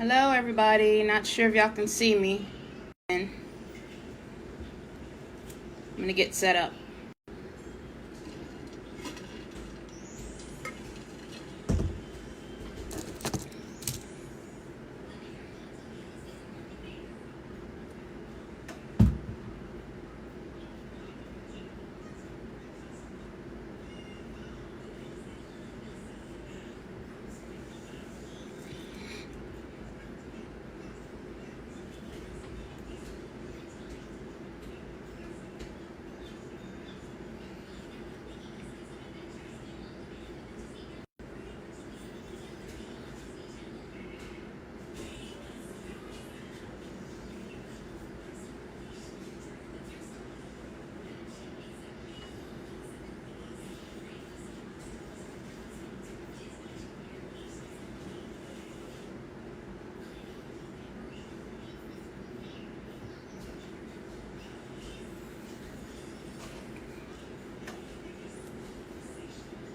Hello everybody, not sure if y'all can see me. I'm gonna get set up.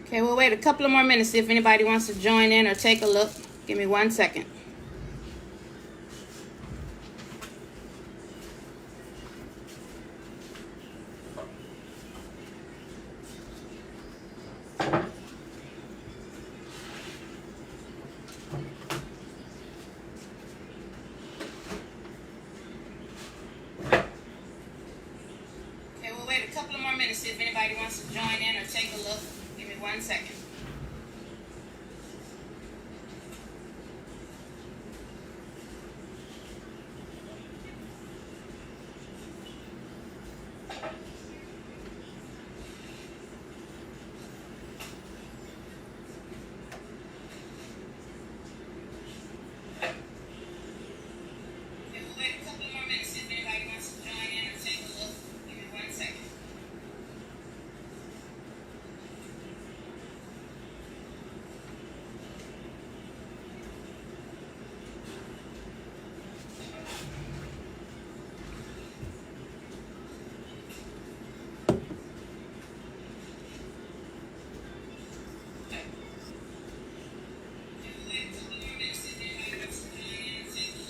Okay, we'll wait a couple of more minutes, see if anybody wants to join in or take a look. Give me 1 second. Okay, we'll wait a couple of more minutes, see if anybody wants to join in or take a look. Give me 1 second.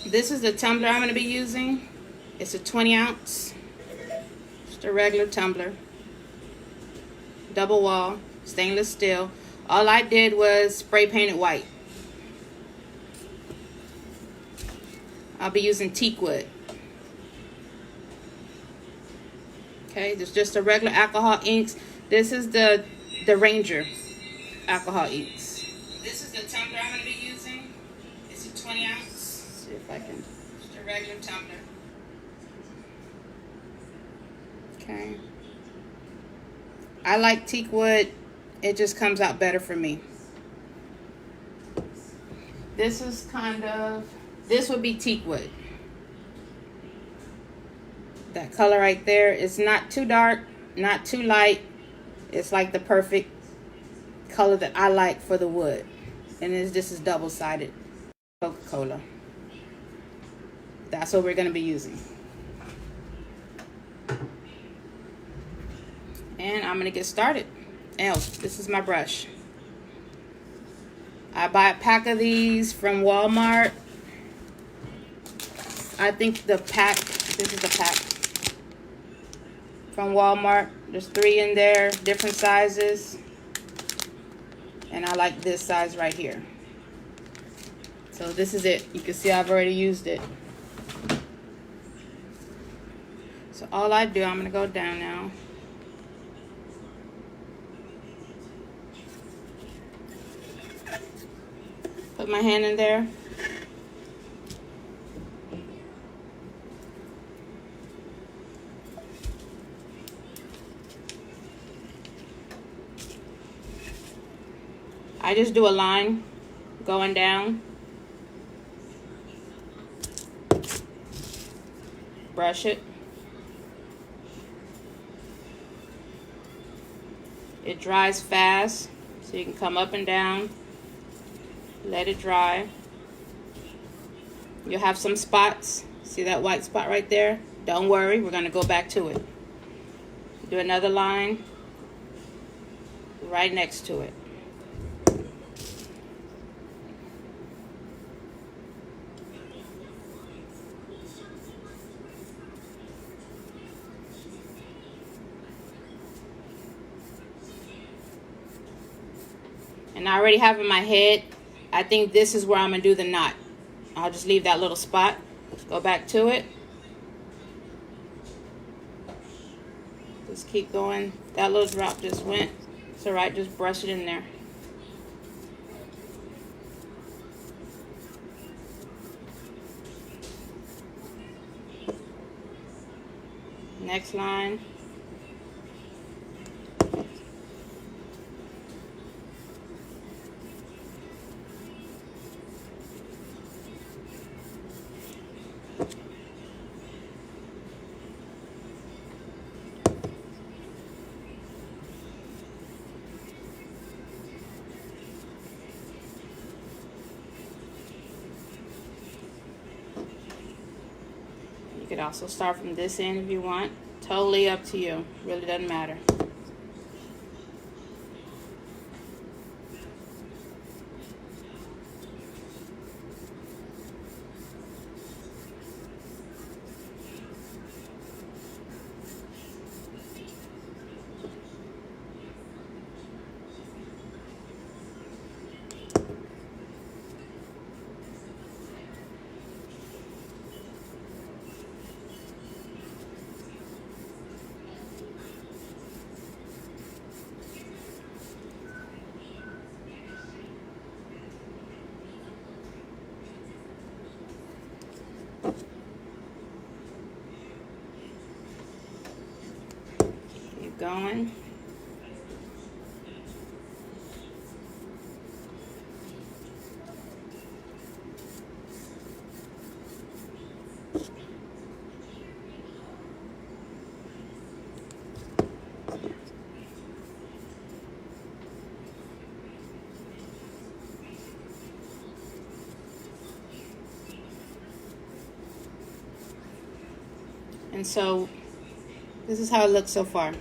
This is the tumbler I'm going to be using. It's a 20 ounce. Just a regular tumbler. Double wall, stainless steel. All I did was spray paint it white. I'll be using teak wood. Okay, there's just a regular alcohol inks. This is the Ranger alcohol inks. This is the tumbler I'm going to be using. It's a 20 ounce. See if I can, just a regular tumbler. Okay. I like teak wood. It just comes out better for me. This is this would be teak wood. That color right there is not too dark, not too light. It's like the perfect color that I like for the wood. And this is double-sided Coca-Cola. That's what we're going to be using. And I'm going to get started. Oh, this is my brush. I buy a pack of these from Walmart. I think this is the pack from Walmart. There's 3 in there, different sizes. And I like this size right here. So this is it. You can see I've already used it. So all I do, I'm going to go down now. Put my hand in there. I just do a line going down. Brush it. It dries fast, so you can come up and down. Let it dry. You'll have some spots. See that white spot right there? Don't worry, we're going to go back to it. Do another line right next to it. And I already have in my head, I think this is where I'm going to do the knot. I'll just leave that little spot. Go back to it. Just keep going. That little drop just went. It's alright, just brush it in there. Next line. You could also start from this end if you want. Totally up to you. Really doesn't matter. Keep going. And so this is how it looks so far.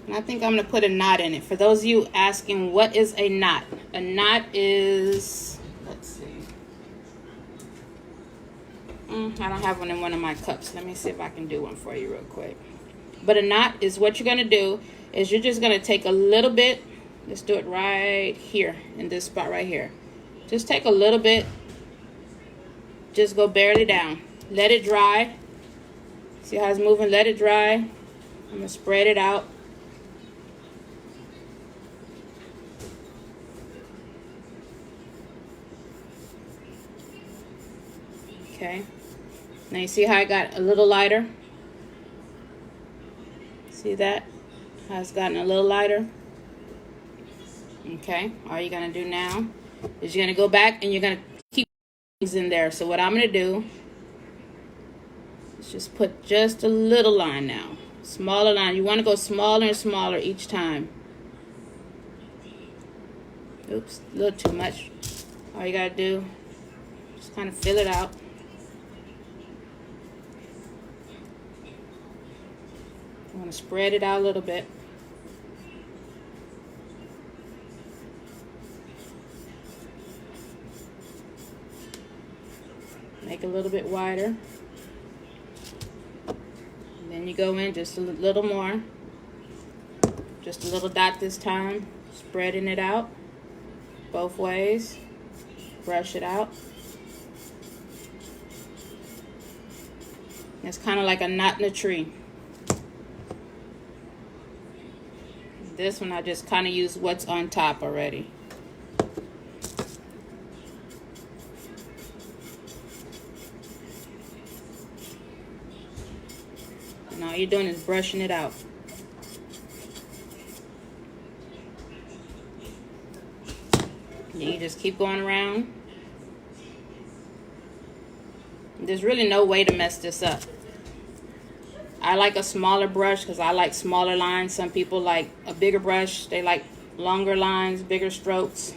And I think I'm going to put a knot in it. For those of you asking, what is a knot? A knot is, let's see. I don't have one in one of my cups. Let me see if I can do one for you real quick. But a knot is what you're going to do is you're just going to take a little bit. Let's do it right here in this spot right here. Just take a little bit. Just go barely down. Let it dry. See how it's moving? Let it dry. I'm going to spread it out. Okay. Now you see how I got a little lighter? See that? How it's gotten a little lighter? Okay. All you're going to do now is you're going to go back and you're going to keep things in there. So what I'm going to do is just put just a little line now. Smaller line. You want to go smaller and smaller each time. Oops, a little too much. All you got to do, just kind of fill it out. You want to spread it out a little bit. Make it a little bit wider. And then you go in just a little more. Just a little dot this time. Spreading it out both ways. Brush it out. It's kind of like a knot in a tree. This one I just kind of use what's on top already. And all you're doing is brushing it out. And you just keep going around. There's really no way to mess this up. I like a smaller brush because I like smaller lines. Some people like a bigger brush. They like longer lines, bigger strokes.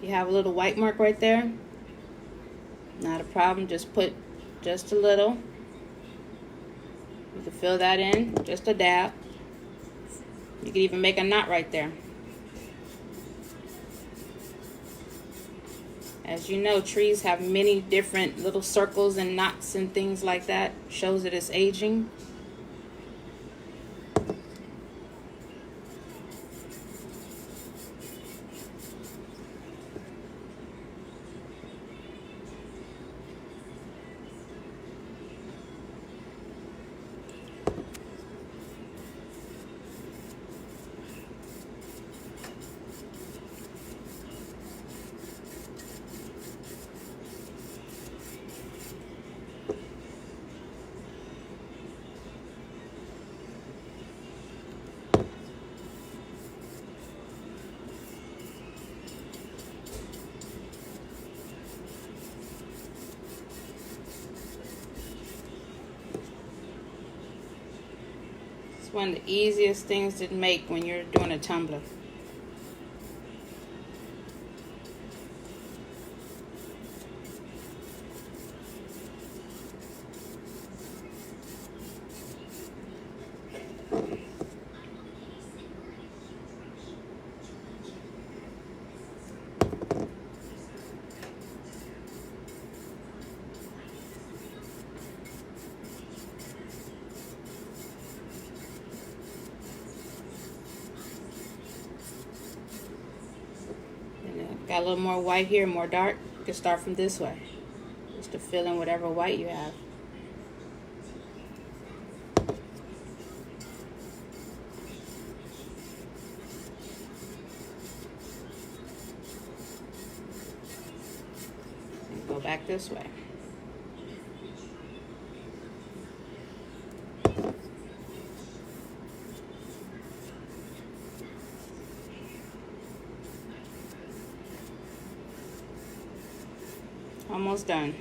You have a little white mark right there. Not a problem. Just put just a little. You can fill that in, just a dab. You can even make a knot right there. As you know, trees have many different little circles and knots and things like that. Shows that it's aging. It's one of the easiest things to make when you're doing a tumbler. Got a little more white here, more dark. You can start from this way, just to fill in whatever white you have. And go back this way. Almost done.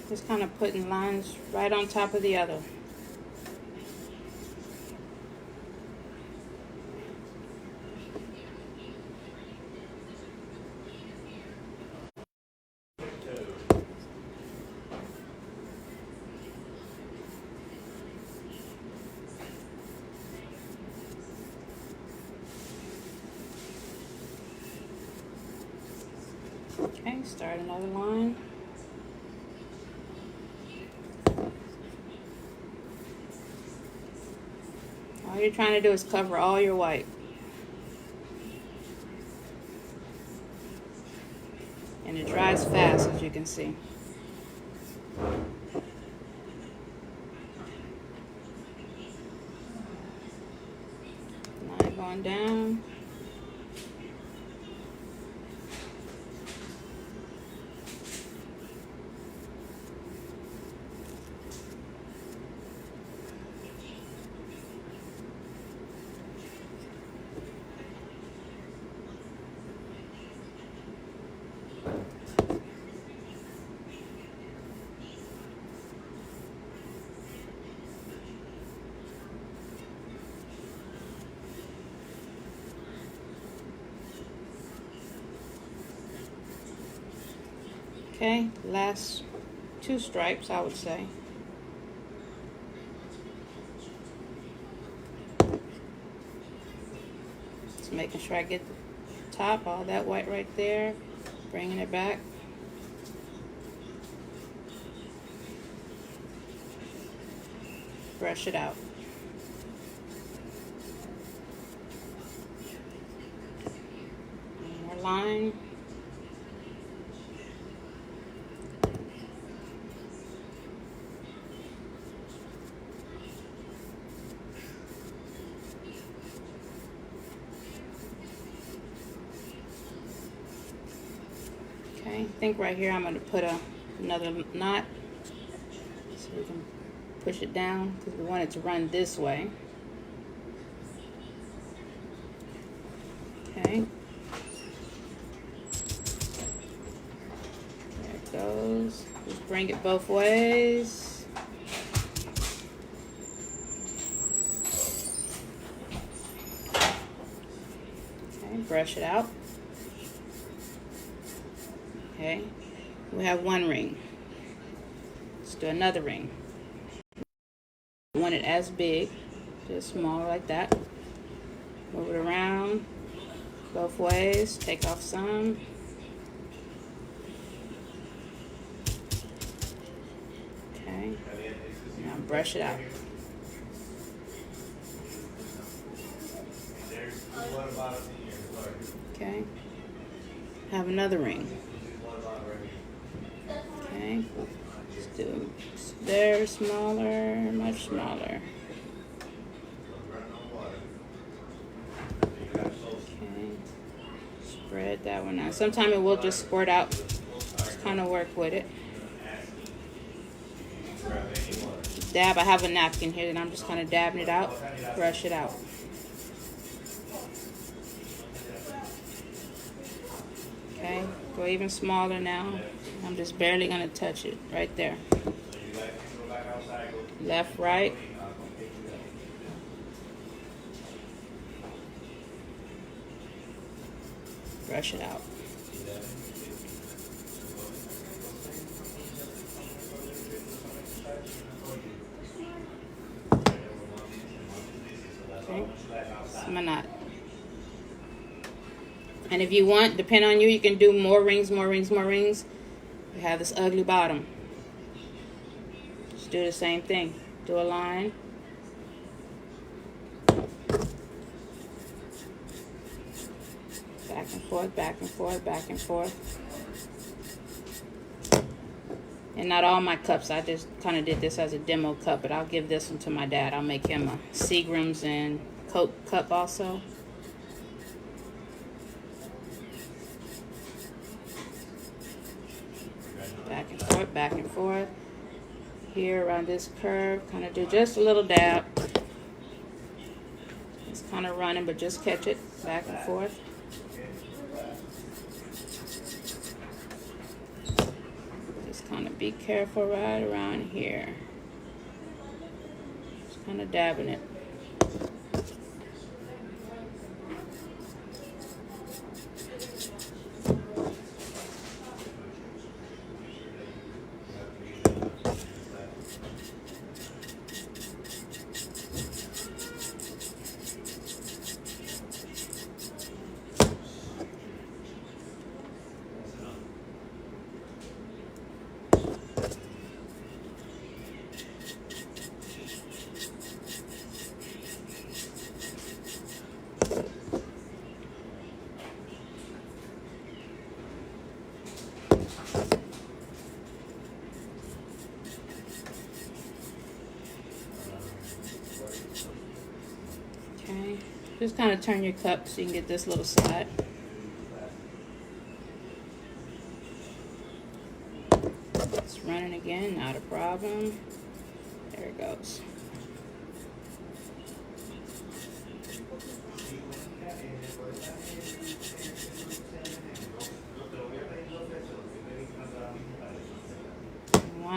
Just kind of putting lines right on top of the other. Okay, start another line. All you're trying to do is cover all your white. And it dries fast, as you can see. Line going down. Okay, last two stripes, I would say. Just making sure I get the top, all that white right there, bringing it back. Brush it out. line. Okay, I think right here I'm going to put another knot so we can push it down because we want it to run this way. Okay. There it goes. Just bring it both ways. Okay, brush it out. Okay, we have one ring. Let's do another ring. Want it as big, just smaller like that. Move it around both ways, take off some. Okay, now brush it out. Okay, have another ring. Okay, let's do there, smaller, much smaller. Okay, spread that one out. Sometimes it will just squirt out. Just kind of work with it. Dab. I have a napkin here, and I'm just kind of dabbing it out. Brush it out. Okay, go even smaller now. I'm just barely going to touch it right there. Left, right. Brush it out. Okay, that's my knot. And if you want, depending on you, you can do more rings, more rings, more rings. You have this ugly bottom. Just do the same thing. Do a line. Back and forth, back and forth, back and forth. And not all my cups. I just kind of did this as a demo cup, but I'll give this one to my dad. I'll make him a Seagram's and Coke cup also. Back and forth, back and forth. Here around this curve, kind of do just a little dab. It's kind of running, but just catch it. Back and forth. Just kind of be careful right around here. Just kind of dabbing it. Okay, just kind of turn your cup so you can get this little side. It's running again, not a problem. There it goes.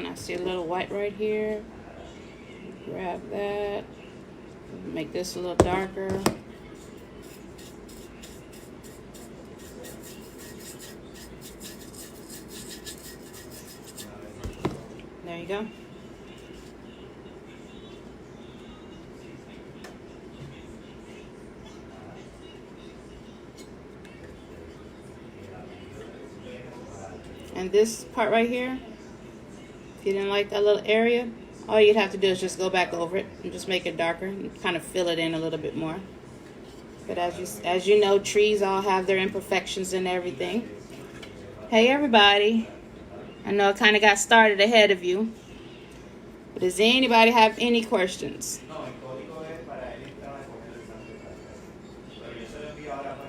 I see a little white right here. Grab that. Make this a little darker. There you go. And this part right here, if you didn't like that little area, all you'd have to do is just go back over it and just make it darker and kind of fill it in a little bit more. But as you know, trees all have their imperfections and everything. Hey everybody. I know I kind of got started ahead of you. But does anybody have any questions?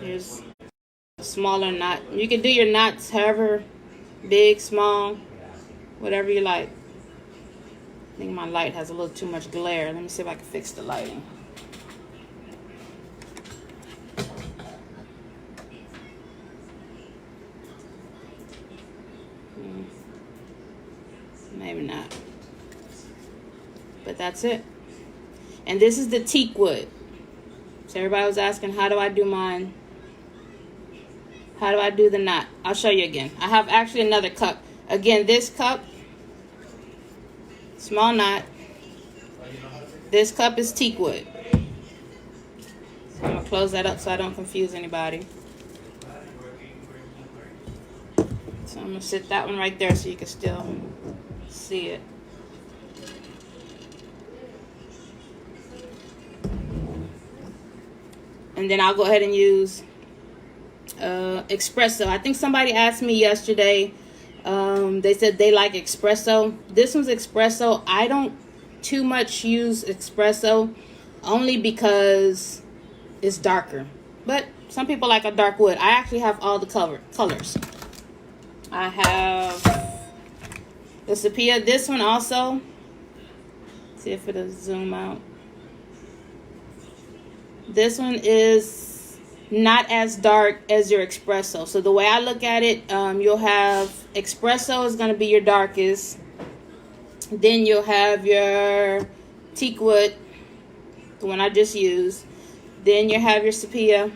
Here's a smaller knot. You can do your knots however big, small, whatever you like. I think my light has a little too much glare. Let me see if I can fix the lighting. Maybe not. But that's it. And this is the teak wood. So everybody was asking, how do I do mine? How do I do the knot? I'll show you again. I have actually another cup. Again, this cup, small knot. This cup is teak wood. So I'm going to close that up so I don't confuse anybody. So I'm going to sit that one right there so you can still see it. And then I'll go ahead and use espresso. I think somebody asked me yesterday, they said they like espresso. This one's espresso. I don't too much use espresso only because it's darker. But some people like a dark wood. I actually have all the colors. I have the sepia. This one also. See if it'll zoom out. This one is not as dark as your espresso. So the way I look at it, you'll have espresso is going to be your darkest. Then you'll have your teak wood, the one I just used. Then you'll have your sepia.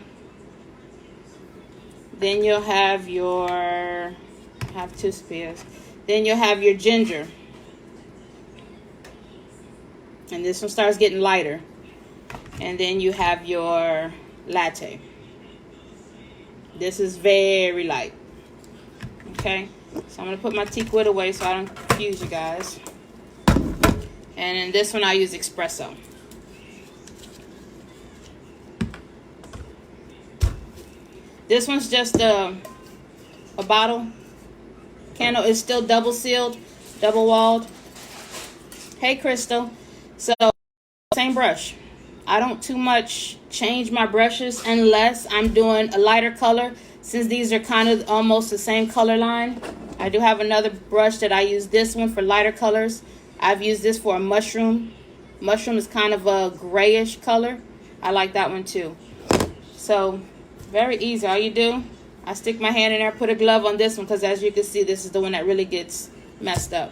Then you'll have your, I have two sepias. Then you'll have your ginger. And this one starts getting lighter. And then you have your latte. This is very light. Okay, so I'm going to put my teak wood away so I don't confuse you guys. And in this one I use espresso. This one's just a bottle. Candle is still double sealed, double walled. Hey Crystal. So same brush. I don't too much change my brushes unless I'm doing a lighter color. Since these are kind of almost the same color line, I do have another brush that I use this one for lighter colors. I've used this for a mushroom. Mushroom is kind of a grayish color. I like that one too. So very easy. All you do, I stick my hand in there, put a glove on this one because as you can see, this is the one that really gets messed up.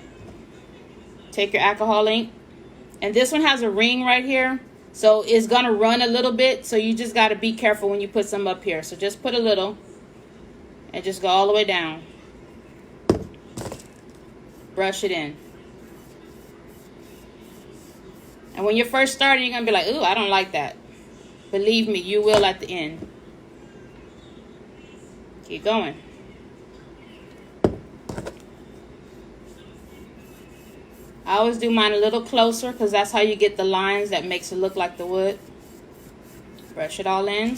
Take your alcohol ink. And this one has a ring right here. So it's going to run a little bit. So you just got to be careful when you put some up here. So just put a little and just go all the way down. Brush it in. And when you're first starting, you're going to be like, ooh, I don't like that. Believe me, you will at the end. Keep going. I always do mine a little closer because that's how you get the lines that makes it look like the wood. Brush it all in.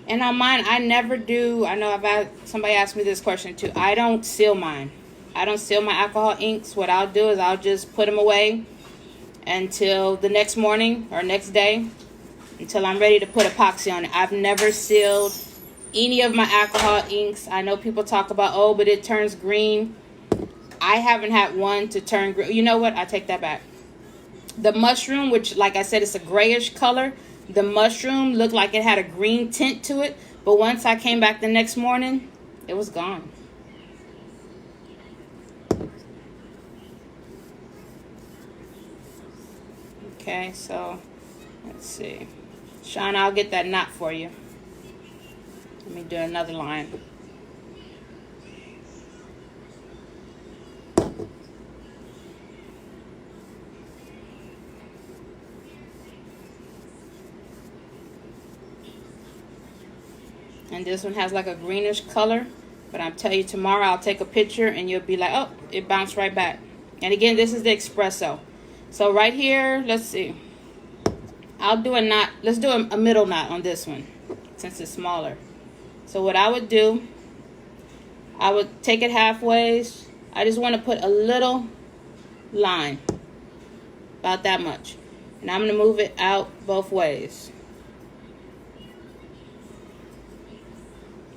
And on mine, I never do. I know I've had somebody ask me this question too. I don't seal mine. I don't seal my alcohol inks. What I'll do is I'll just put them away until the next morning or next day until I'm ready to put epoxy on it. I've never sealed any of my alcohol inks. I know people talk about, oh, but it turns green. I haven't had one to turn green. You know what? I take that back. The mushroom, which like I said, it's a grayish color. The mushroom looked like it had a green tint to it. But once I came back the next morning, it was gone. Okay, so let's see. Sean, I'll get that knot for you. Let me do another line. And this one has like a greenish color. But I'm telling you, tomorrow I'll take a picture and you'll be like, oh, it bounced right back. And again, this is the espresso. So right here, let's see. I'll do a knot. Let's do a middle knot on this one since it's smaller. So what I would do, I would take it halfway. I just want to put a little line, about that much. And I'm going to move it out both ways.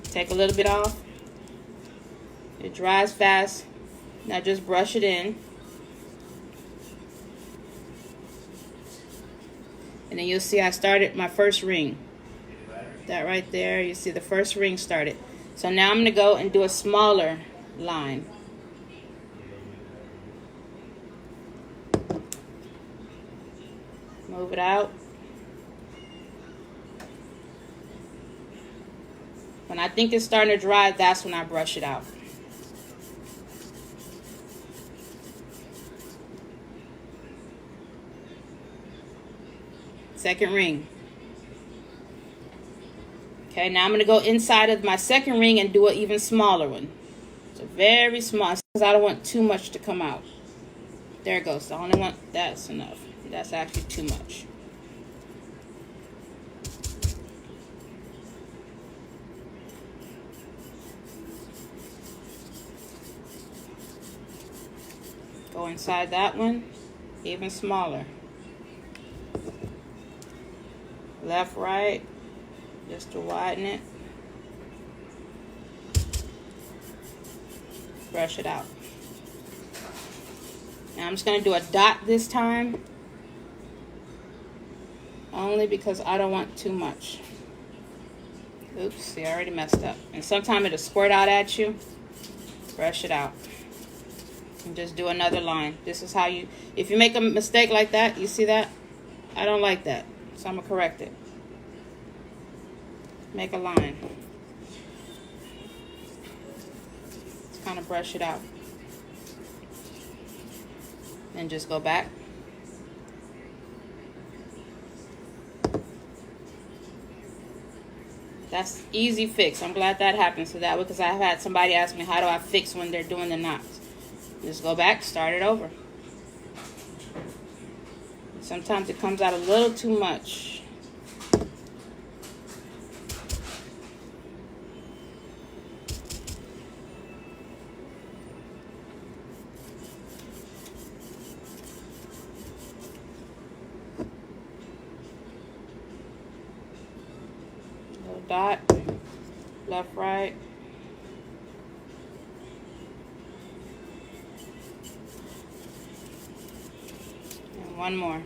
Take a little bit off. It dries fast. Now just brush it in. And then you'll see I started my first ring. That right there, you see the first ring started. So now I'm going to go and do a smaller line. Move it out. When I think it's starting to dry, that's when I brush it out. Second ring. Okay, now I'm going to go inside of my second ring and do an even smaller one. So very small, because I don't want too much to come out. There it goes. I only want, that's enough. That's actually too much. Go inside that one, even smaller. Left, right, just to widen it. Brush it out. Now I'm just going to do a dot this time, only because I don't want too much. Oops, see, I already messed up. And sometimes it'll squirt out at you. Brush it out. And just do another line. This is how you, if you make a mistake like that, you see that? I don't like that. So I'm going to correct it. Make a line. Just kind of brush it out. And just go back. That's easy fix. I'm glad that happened so that way, because I've had somebody ask me, how do I fix when they're doing the knots? Just go back, start it over. Sometimes it comes out a little too much. Little dot, left, right. And one more.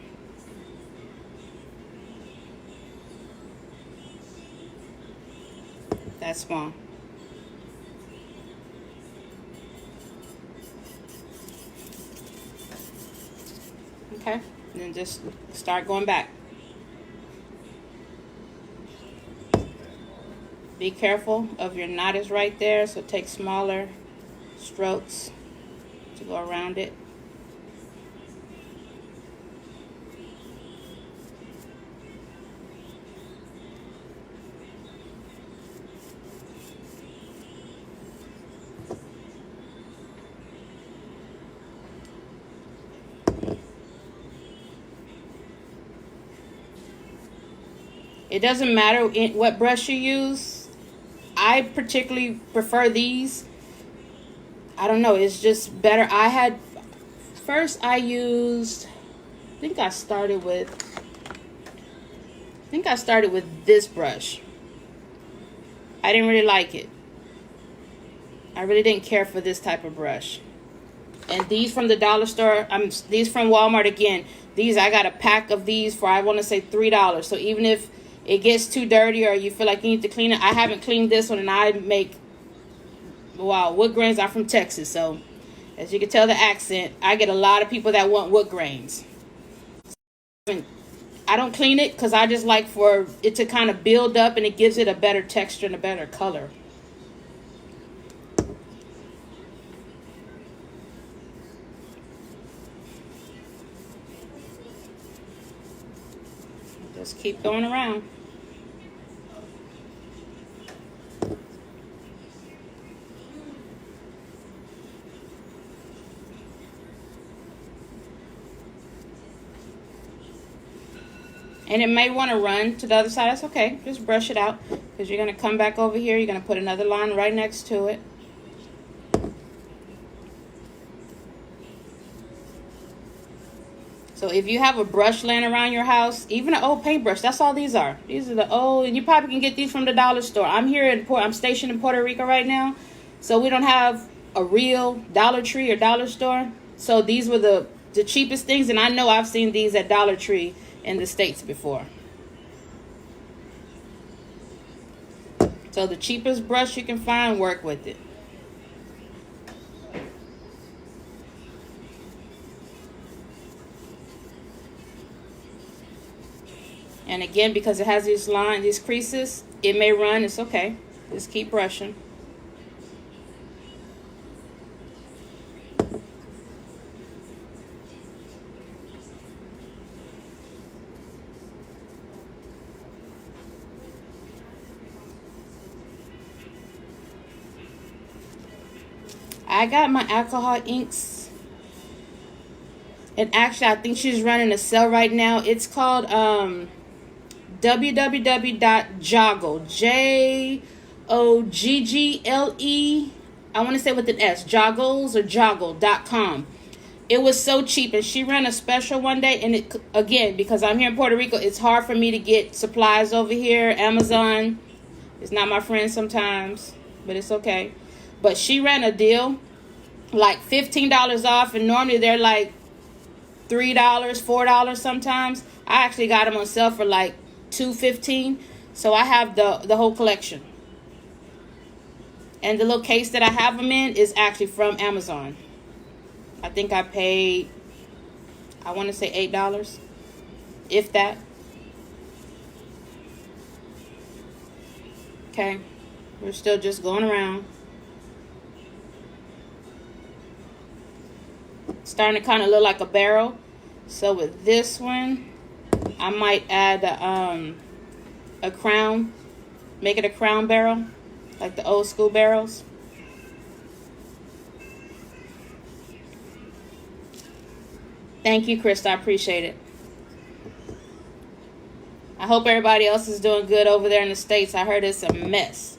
That's small. Okay, and then just start going back. Be careful of your knot is right there, so take smaller strokes to go around it. It doesn't matter what brush you use. I particularly prefer these. I don't know, it's just better. First I used, I think I started with this brush. I didn't really like it. I really didn't care for this type of brush. And these from the dollar store, these from Walmart again. These, I got a pack of these for, I want to say $3. So even if it gets too dirty or you feel like you need to clean it, I haven't cleaned this one, and I make, wow, wood grains. I'm from Texas, so as you can tell the accent, I get a lot of people that want wood grains. I don't clean it because I just like for it to kind of build up, and it gives it a better texture and a better color. Just keep going around. And it may want to run to the other side. That's okay. Just brush it out. Because you're going to come back over here. You're going to put another line right next to it. So if you have a brush laying around your house, even an old paintbrush, that's all these are. These are the old, and you probably can get these from the dollar store. I'm stationed in Puerto Rico right now. So we don't have a real Dollar Tree or dollar store. So these were the cheapest things. And I know I've seen these at Dollar Tree in the States before. So the cheapest brush you can find, work with it. And again, because it has these lines, these creases, it may run. It's okay. Just keep brushing. I got my alcohol inks, and actually I think she's running a sale right now. It's called www.joggle, Joggle, I want to say with an S, joggles or joggle.com. It was so cheap, and she ran a special one day. And it, again, because I'm here in Puerto Rico, it's hard for me to get supplies over here. Amazon is not my friend sometimes, but it's okay. But she ran a deal, like $15 off, and normally they're like $3, $4 sometimes. I actually got them on sale for like $2.15. So I have the whole collection. And the little case that I have them in is actually from Amazon. I think I paid, I want to say $8, if that. Okay, we're still just going around. Starting to kind of look like a barrel. So with this one, I might add a crown. Make it a crown barrel, like the old school barrels. Thank you, Krista. I appreciate it. I hope everybody else is doing good over there in the States. I heard it's a mess.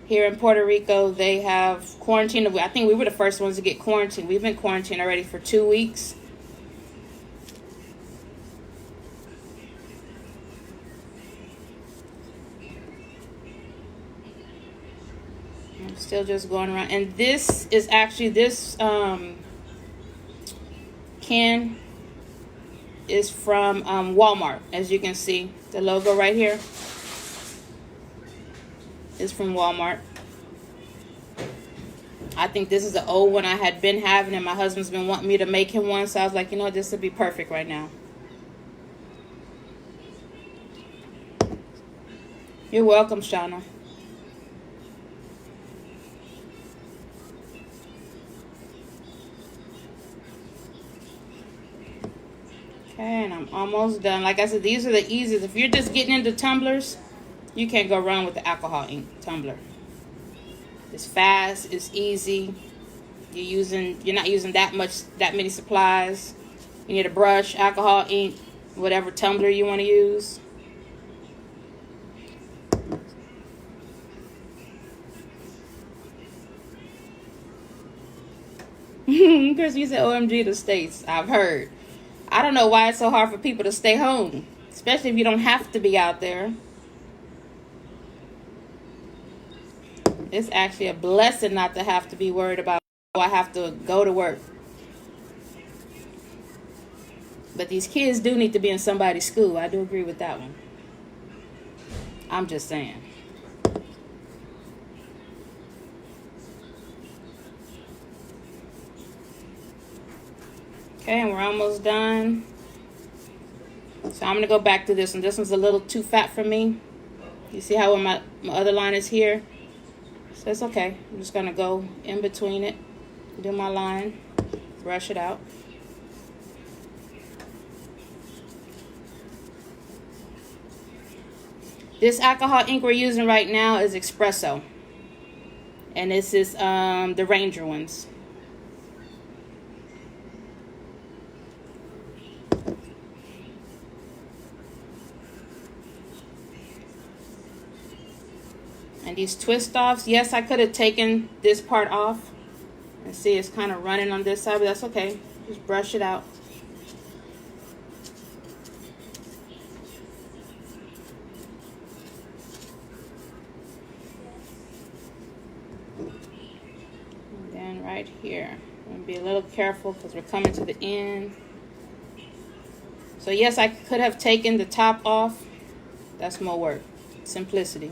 Here in Puerto Rico, they have quarantine. I think we were the first ones to get quarantined. We've been quarantined already for 2 weeks. I'm still just going around. And this is actually, this can is from Walmart. As you can see, the logo right here is from Walmart. I think this is the old one I had been having, and my husband's been wanting me to make him one, so I was like, you know, this would be perfect right now. You're welcome, Shauna. Okay, and I'm almost done. Like I said, these are the easiest. If you're just getting into tumblers, you can't go wrong with the alcohol ink tumbler. It's fast, it's easy. You're not using that many supplies. You need a brush, alcohol ink, whatever tumbler you want to use. Chris, you said OMG the States. I've heard. I don't know why it's so hard for people to stay home, especially if you don't have to be out there. It's actually a blessing not to have to be worried about, oh, I have to go to work. But these kids do need to be in somebody's school. I do agree with that one. I'm just saying. Okay, and we're almost done. So I'm going to go back to this one. This one's a little too fat for me. You see how my other line is here? So it's okay. I'm just going to go in between it, do my line, brush it out. This alcohol ink we're using right now is Espresso. And this is the Ranger ones. And these twist offs, yes, I could have taken this part off. And see, it's kind of running on this side, but that's okay. Just brush it out. And then right here, I'm going to be a little careful because we're coming to the end. So yes, I could have taken the top off. That's more work. Simplicity.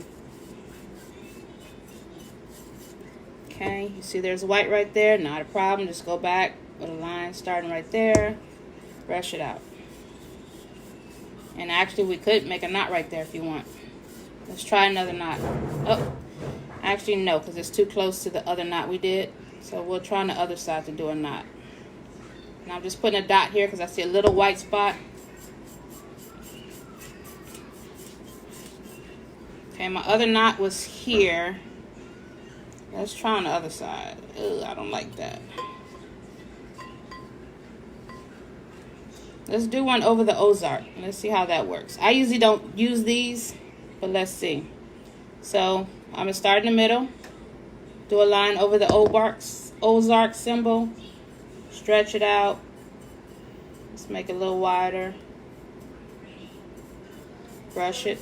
Okay, you see there's white right there, not a problem. Just go back with a line starting right there, brush it out. And actually we could make a knot right there if you want. Let's try another knot. Oh, actually no, because it's too close to the other knot we did. So we'll try on the other side to do a knot. Now I'm just putting a dot here because I see a little white spot. Okay, my other knot was here. Let's try on the other side. Ugh, I don't like that. Let's do one over the Ozark. Let's see how that works. I usually don't use these, but let's see. So I'm going to start in the middle. Do a line over the Ozark symbol. Stretch it out. Let's make it a little wider. Brush it.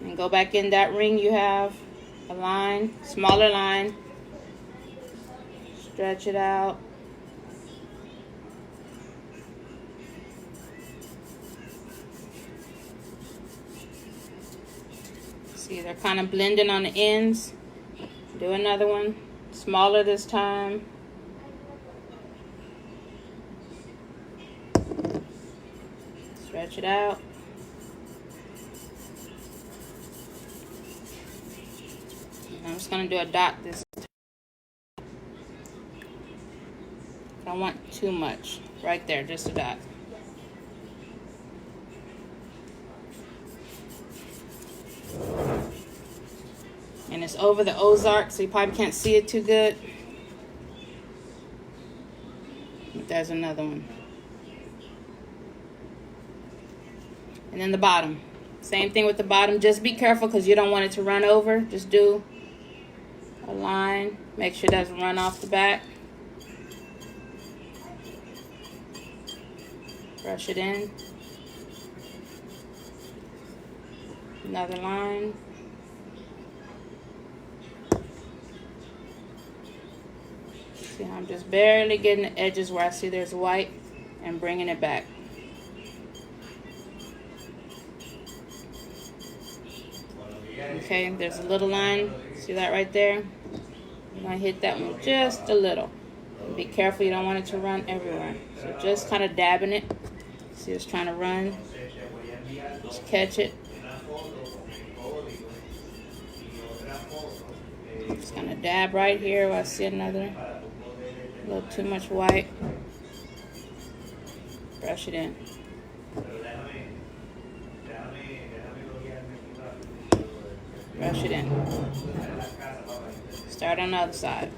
And go back in that ring you have. A line, smaller line. Stretch it out. See, they're kind of blending on the ends. Do another one. Smaller this time. Stretch it out. I'm just going to do a dot this time. I don't want too much. Right there, just a dot. And it's over the Ozark, so you probably can't see it too good. But there's another one. And then the bottom. Same thing with the bottom. Just be careful because you don't want it to run over. Just do a line. Make sure it doesn't run off the back. Brush it in. Another line. See how I'm just barely getting the edges where I see there's white and bringing it back. Okay, there's a little line. See that right there? I'm going to hit that one just a little. Be careful, you don't want it to run everywhere. So just kind of dabbing it. See, it's trying to run. Just catch it. Just kind of dab right here where I see another. A little too much white. Brush it in. Brush it in. Start on the other side.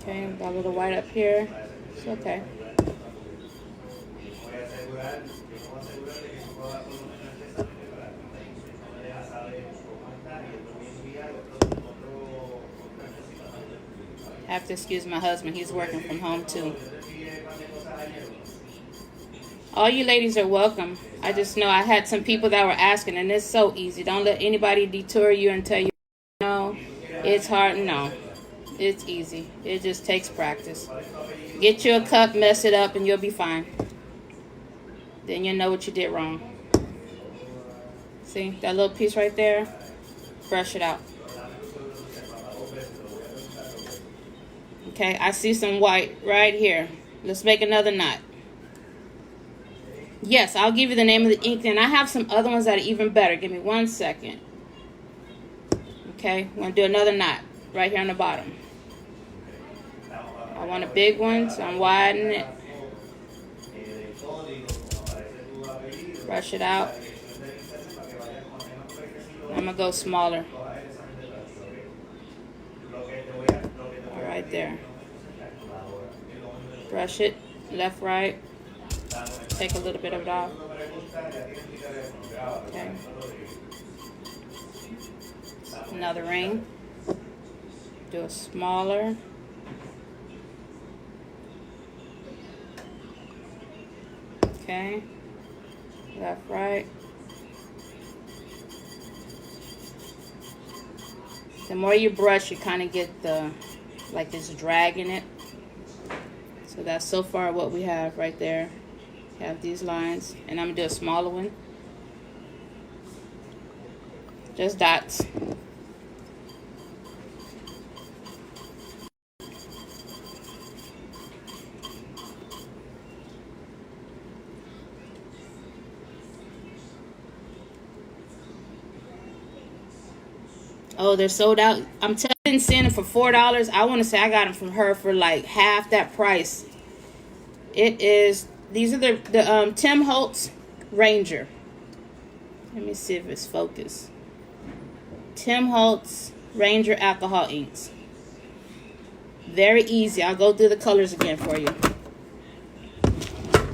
Okay, got a little white up here. It's okay. I have to excuse my husband. He's working from home too. All you ladies are welcome. I just know I had some people that were asking, and it's so easy. Don't let anybody detour you and tell you, no, it's hard. No, it's easy. It just takes practice. Get you a cup, mess it up, and you'll be fine. Then you'll know what you did wrong. See that little piece right there? Brush it out. Okay, I see some white right here. Let's make another knot. Yes, I'll give you the name of the ink, and I have some other ones that are even better. Give me 1 second. Okay, I'm going to do another knot right here on the bottom. I want a big one, so I'm widening it. Brush it out. I'm going to go smaller. All right there. Brush it, left, right. Take a little bit of it off. Okay. Another ring. Do a smaller. Okay. Left, right. The more you brush, you kind of get the, like this drag in it. So that's so far what we have right there. Have these lines, and I'm gonna do a smaller one. Just dots. Oh, they're sold out. I'm telling Santa for $4. I want to say I got them from her for like half that price. It is. These are the Tim Holtz Ranger. Let me see if it's focused. Tim Holtz Ranger alcohol inks. Very easy. I'll go through the colors again for you.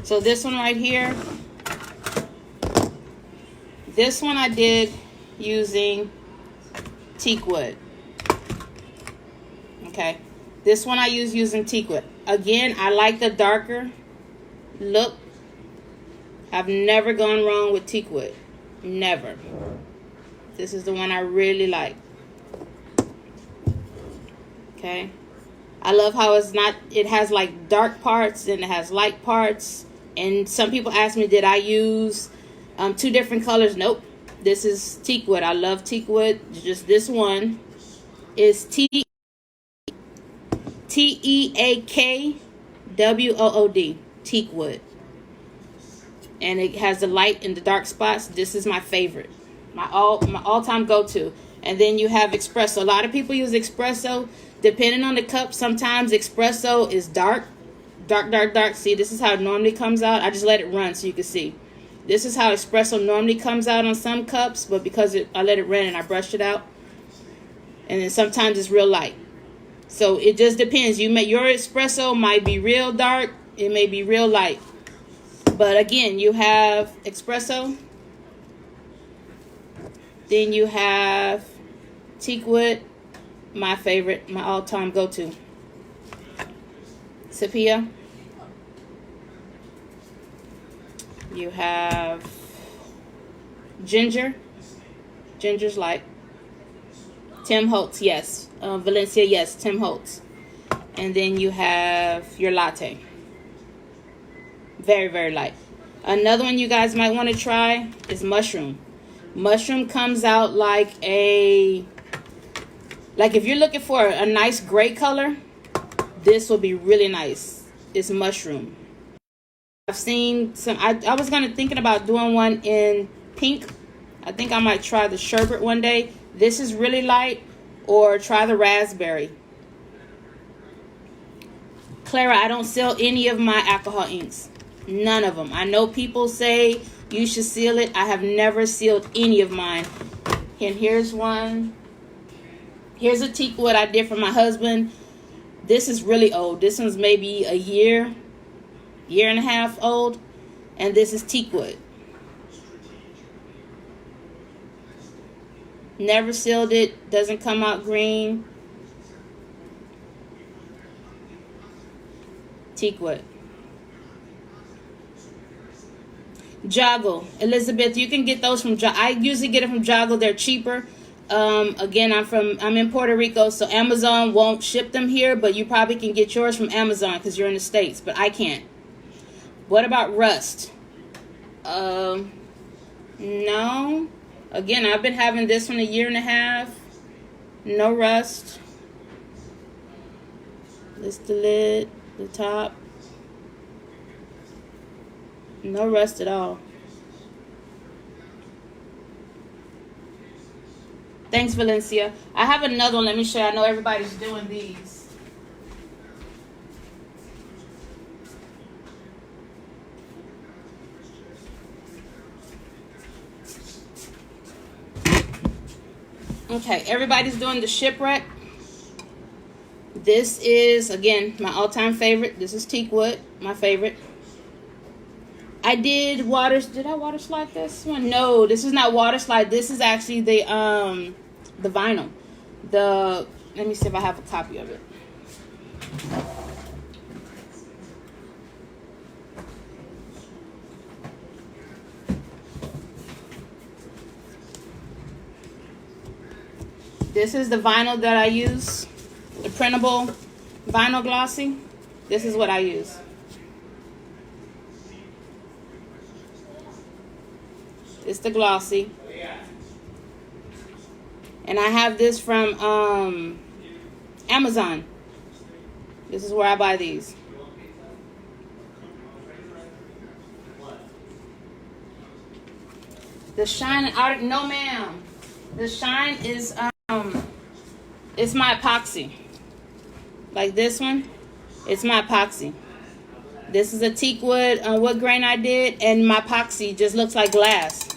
So this one right here. This one I did using teak wood. Okay. This one I use using teak wood. Again, I like the darker look. I've never gone wrong with teak wood. Never. This is the one I really like. Okay. I love how it has like dark parts and it has light parts. And some people ask me, did I use 2 different colors? Nope. This is teak wood. I love teak wood. Just this one is TEAKWOOD. Teak wood. And it has the light and the dark spots. This is my favorite. My all-time go-to. And then you have espresso. A lot of people use espresso. Depending on the cup, sometimes espresso is dark. Dark. See, this is how it normally comes out. I just let it run so you can see. This is how espresso normally comes out on some cups, but because I let it run and I brushed it out. And then sometimes it's real light. So it just depends. Your espresso might be real dark. It may be real light. But again, you have espresso. Then you have teak wood, my favorite, my all-time go-to. Sepia. You have ginger. Ginger's light. Tim Holtz, yes. Valencia, yes. Tim Holtz. And then you have your latte. Very, very light. Another one you guys might want to try is mushroom. Mushroom comes out like if you're looking for a nice gray color, this will be really nice. It's mushroom. I've seen some. I was thinking about doing one in pink. I think I might try the sherbet one day. This is really light, or try the raspberry. Clara, I don't sell any of my alcohol inks. None of them. I know people say you should seal it. I have never sealed any of mine. And here's one. Here's a teak wood I did for my husband. This is really old. This one's maybe a year and a half old. And this is teak wood. Never sealed it. Doesn't come out green. Teak wood. Joggle. Elizabeth, you can get those from I usually get it from Joggle. They're cheaper. Again, I'm in Puerto Rico, so Amazon won't ship them here, but you probably can get yours from Amazon because you're in the States, but I can't. What about rust? No. Again, I've been having this one 1.5 years. No rust. This the lid, the top. No rust at all. Thanks, Valencia. I have another one. Let me show you. I know everybody's doing these. Okay, everybody's doing the shipwreck. This is, again, my all-time favorite. This is teak wood, my favorite. I did I water slide this one? No, this is not water slide. This is actually the vinyl. Let me see if I have a copy of it. This is the vinyl that I use, the printable vinyl glossy. This is what I use. It's the glossy. And I have this from Amazon. This is where I buy these. The shine, no ma'am. The shine is it's my epoxy. Like this one, it's my epoxy. This is a teak wood, wood grain I did, and my epoxy just looks like glass.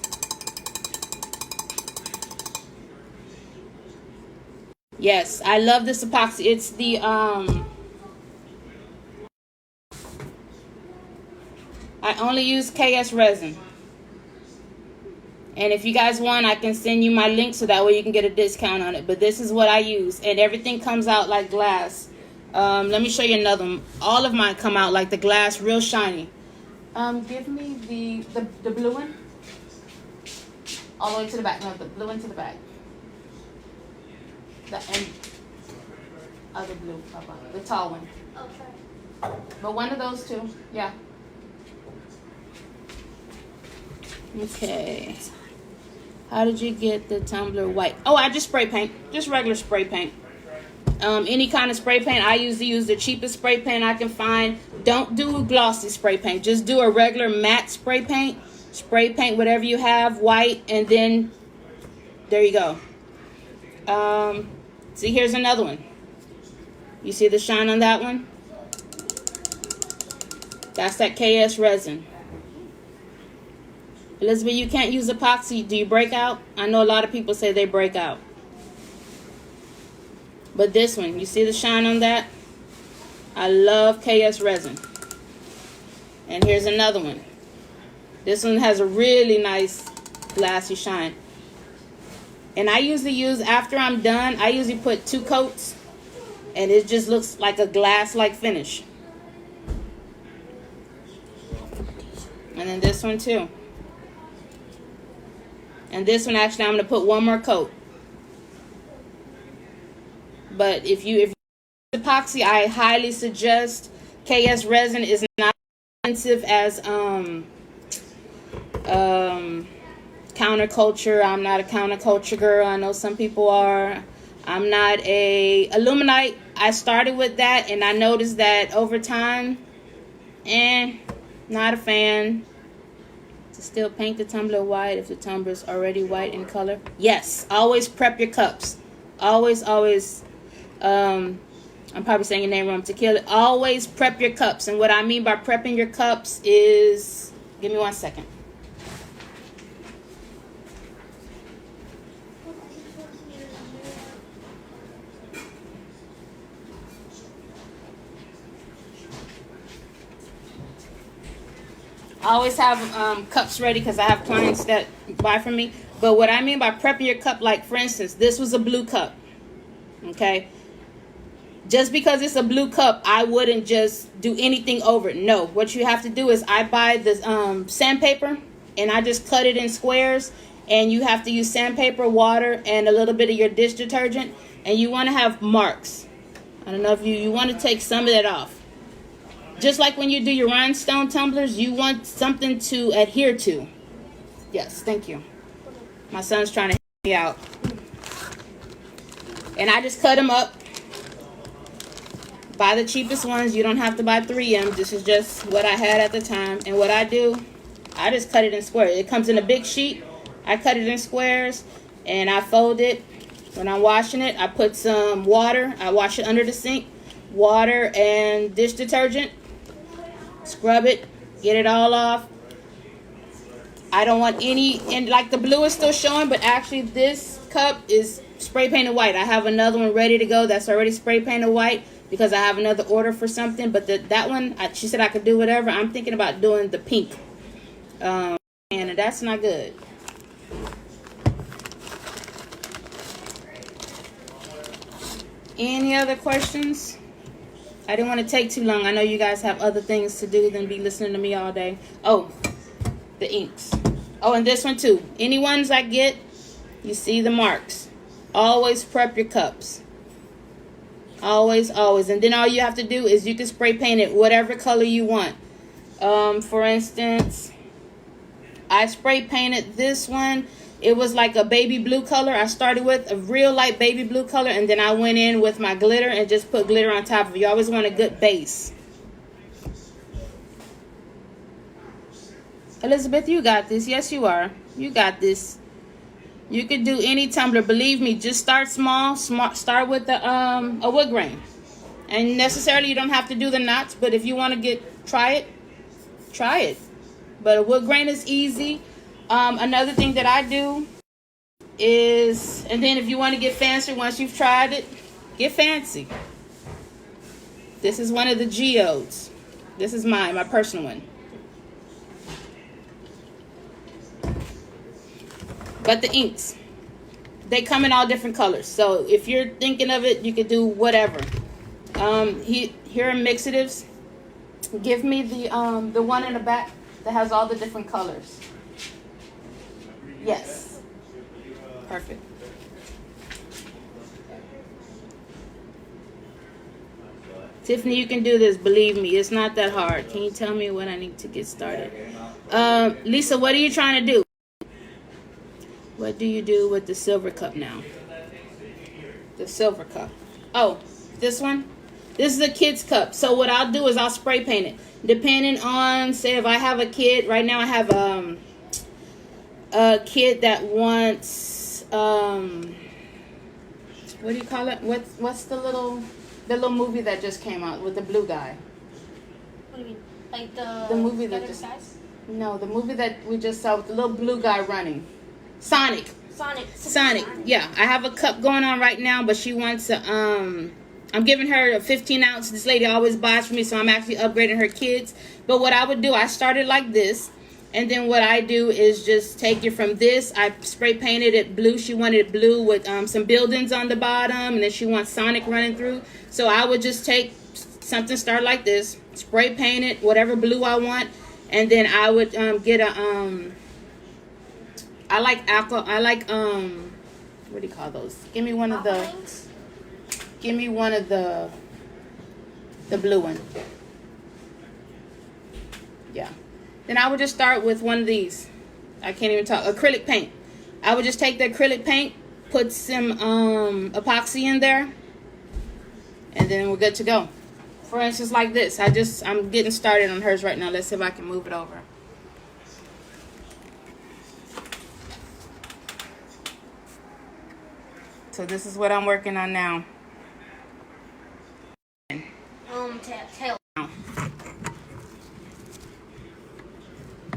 Yes, I love this epoxy. It's the I only use KS resin. And if you guys want, I can send you my link so that way you can get a discount on it. But this is what I use. And everything comes out like glass. Let me show you another one. All of mine come out like the glass, real shiny. Give me the blue one. All the way to the back. No, the blue one to the back. The end. Other blue, Papa. The tall one. Okay. But one of those two. Yeah. Okay. How did you get the tumbler white? Oh, I just spray paint. Just regular spray paint. Any kind of spray paint. I usually use the cheapest spray paint I can find. Don't do glossy spray paint. Just do a regular matte spray paint. Spray paint whatever you have, white, and then there you go. See, here's another one. You see the shine on that one? That's that KS resin. Elizabeth, you can't use epoxy. Do you break out? I know a lot of people say they break out. But this one, you see the shine on that? I love KS resin. And here's another one. This one has a really nice glassy shine. And I usually use, after I'm done, I usually put 2 coats. And it just looks like a glass-like finish. And then this one too. And this one, actually, I'm going to put 1 more coat. But if you use epoxy, I highly suggest KS resin. Is not expensive as counterculture. I'm not a counterculture girl. I know some people are. I'm not a aluminite. I started with that, and I noticed that over time, not a fan. To still paint the tumbler white if the tumbler is already white in color. Yes, always prep your cups. Always, I'm probably saying your name wrong, Tequila. Always prep your cups. And what I mean by prepping your cups is, give me 1 second. I always have cups ready because I have clients that buy from me. But what I mean by prepping your cup, like for instance, this was a blue cup. Okay. Just because it's a blue cup, I wouldn't just do anything over it. No, what you have to do is I buy the sandpaper and I just cut it in squares. And you have to use sandpaper, water, and a little bit of your dish detergent. And you want to have marks. I don't know if you want to take some of that off. Just like when you do your rhinestone tumblers, you want something to adhere to. Yes, thank you. My son's trying to help me out. And I just cut them up. Buy the cheapest ones. You don't have to buy 3M. This is just what I had at the time. And what I do, I just cut it in squares. It comes in a big sheet. I cut it in squares and I fold it. When I'm washing it, I put some water. I wash it under the sink. Water and dish detergent. Scrub it. Get it all off. I don't want any, and like the blue is still showing, but actually this cup is spray painted white. I have another one ready to go that's already spray painted white because I have another order for something. But that one, she said I could do whatever. I'm thinking about doing the pink. And that's not good. Any other questions? I didn't want to take too long. I know you guys have other things to do than be listening to me all day. Oh, the inks. Oh, and this one too. Any ones I get, you see the marks. Always prep your cups. Always, always. And then all you have to do is you can spray paint it whatever color you want. For instance, I spray painted this one. It was like a baby blue color. I started with a real light baby blue color, and then I went in with my glitter and just put glitter on top of it. You always want a good base. Elizabeth, you got this. Yes, you are. You got this. You could do any tumbler. Believe me, just start small. Start with a wood grain. And necessarily you don't have to do the knots, but if you want to try it. Try it. But a wood grain is easy. Another thing that I do is, and then if you want to get fancy once you've tried it, get fancy. This is one of the geodes. This is mine, my personal one. But the inks, they come in all different colors. So if you're thinking of it, you could do whatever. Here are mixatives. Give me the one in the back that has all the different colors. Yes. Perfect. Tiffany, you can do this. Believe me, it's not that hard. Can you tell me when I need to get started? Lisa, what are you trying to do? What do you do with the silver cup now? The silver cup. Oh, this one? This is a kid's cup. So what I'll do is I'll spray paint it. Depending on, say if I have a kid, right now I have a kid that wants, what do you call it? What's the little movie that just came out with the blue guy? What do you mean? Like the movie that just, no, the movie that we just saw with the little blue guy running. Sonic. Yeah, I have a cup going on right now, but she wants a, I'm giving her a 15 ounce. This lady always buys for me, so I'm actually upgrading her kids. But what I would do, I started like this, and then what I do is just take it from this. I spray painted it blue. She wanted it blue with some buildings on the bottom, and then she wants Sonic running through. So I would just take something, start like this, spray paint it, whatever blue I want, and then I would get a I like what do you call those? Give me one of the blue one. Yeah. Then I would just start with one of these. I can't even talk. Acrylic paint. I would just take the acrylic paint, put some epoxy in there, and then we're good to go. For instance, like this. I'm getting started on hers right now. Let's see if I can move it over. So this is what I'm working on now. Tail.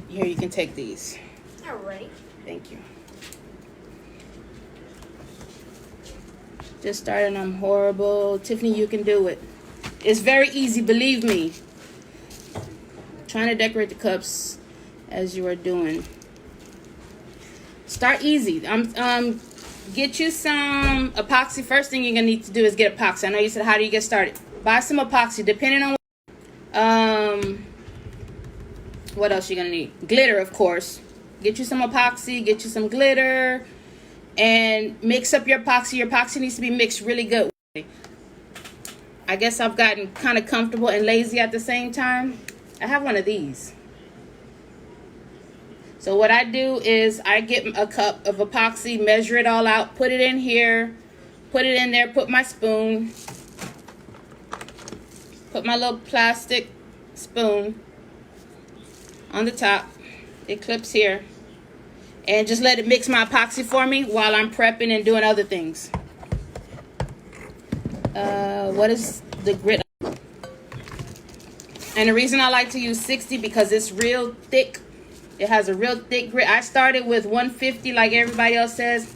Here, you can take these. All right. Thank you. Just starting, I'm horrible. Tiffany, you can do it. It's very easy, believe me. Trying to decorate the cups as you are doing. Start easy. Get you some epoxy. First thing you're gonna need to do is get epoxy. I know you said, how do you get started? Buy some epoxy. Depending on what else you're gonna need. Glitter, of course. Get you some epoxy. Get you some glitter, and mix up your epoxy. Your epoxy needs to be mixed really good. I guess I've gotten kind of comfortable and lazy at the same time. I have one of these. So what I do is I get a cup of epoxy, measure it all out, put it in here, put it in there, put my spoon, put my little plastic spoon on the top. It clips here. And just let it mix my epoxy for me while I'm prepping and doing other things. What is the grit? And the reason I like to use 60 because it's real thick. It has a real thick grit. I started with 150 like everybody else says.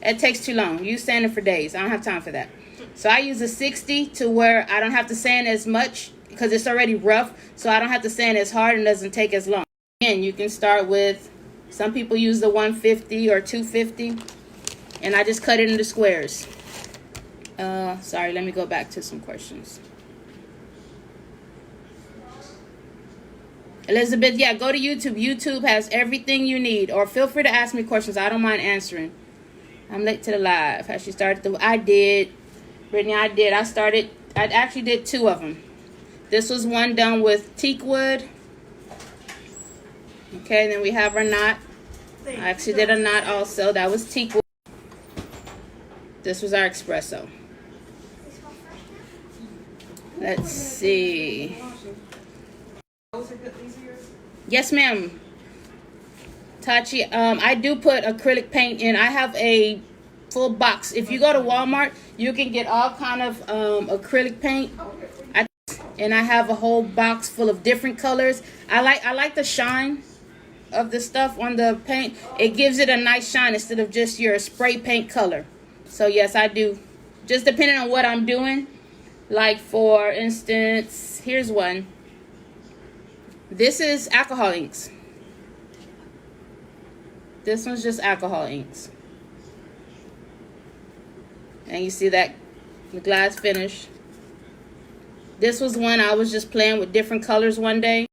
It takes too long. You sanding for days. I don't have time for that. So I use a 60 to where I don't have to sand as much because it's already rough. So I don't have to sand as hard and it doesn't take as long. Again, you can start with, some people use the 150 or 250. And I just cut it into squares. Sorry, let me go back to some questions. Elizabeth, yeah, go to YouTube. YouTube has everything you need. Or feel free to ask me questions. I don't mind answering. I'm late to the live. Has she started? I did. Brittany, I did. I actually did 2 of them. This was one done with teak wood. Okay, then we have our knot. I actually did a knot also. That was teak wood. This was our espresso. Let's see. Yes, ma'am. Tachi, I do put acrylic paint in. I have a full box. If you go to Walmart, you can get all kind of acrylic paint. And I have a whole box full of different colors. I like the shine of the stuff on the paint. It gives it a nice shine instead of just your spray paint color. So yes, I do. Just depending on what I'm doing. Like for instance, here's one. This is alcohol inks. This one's just alcohol inks. And you see that the glass finish. This was one I was just playing with different colors one day.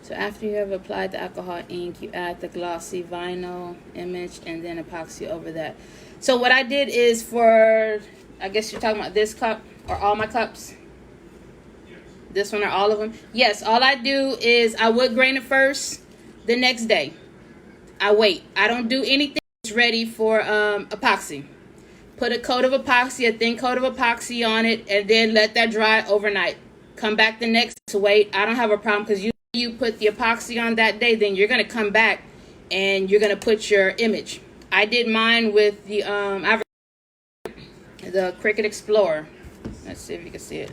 So after you have applied the alcohol ink, you add the glossy vinyl image and then epoxy over that. So what I did is for, I guess you're talking about this cup or all my cups. This one or all of them. Yes, all I do is I wood grain it first. The next day, I wait. I don't do anything. It's ready for epoxy. Put a coat of epoxy, a thin coat of epoxy on it, and then let that dry overnight. Come back the next to wait. I don't have a problem because you put the epoxy on that day, then you're going to come back and you're going to put your image. I did mine with the Cricut Explorer. Let's see if you can see it.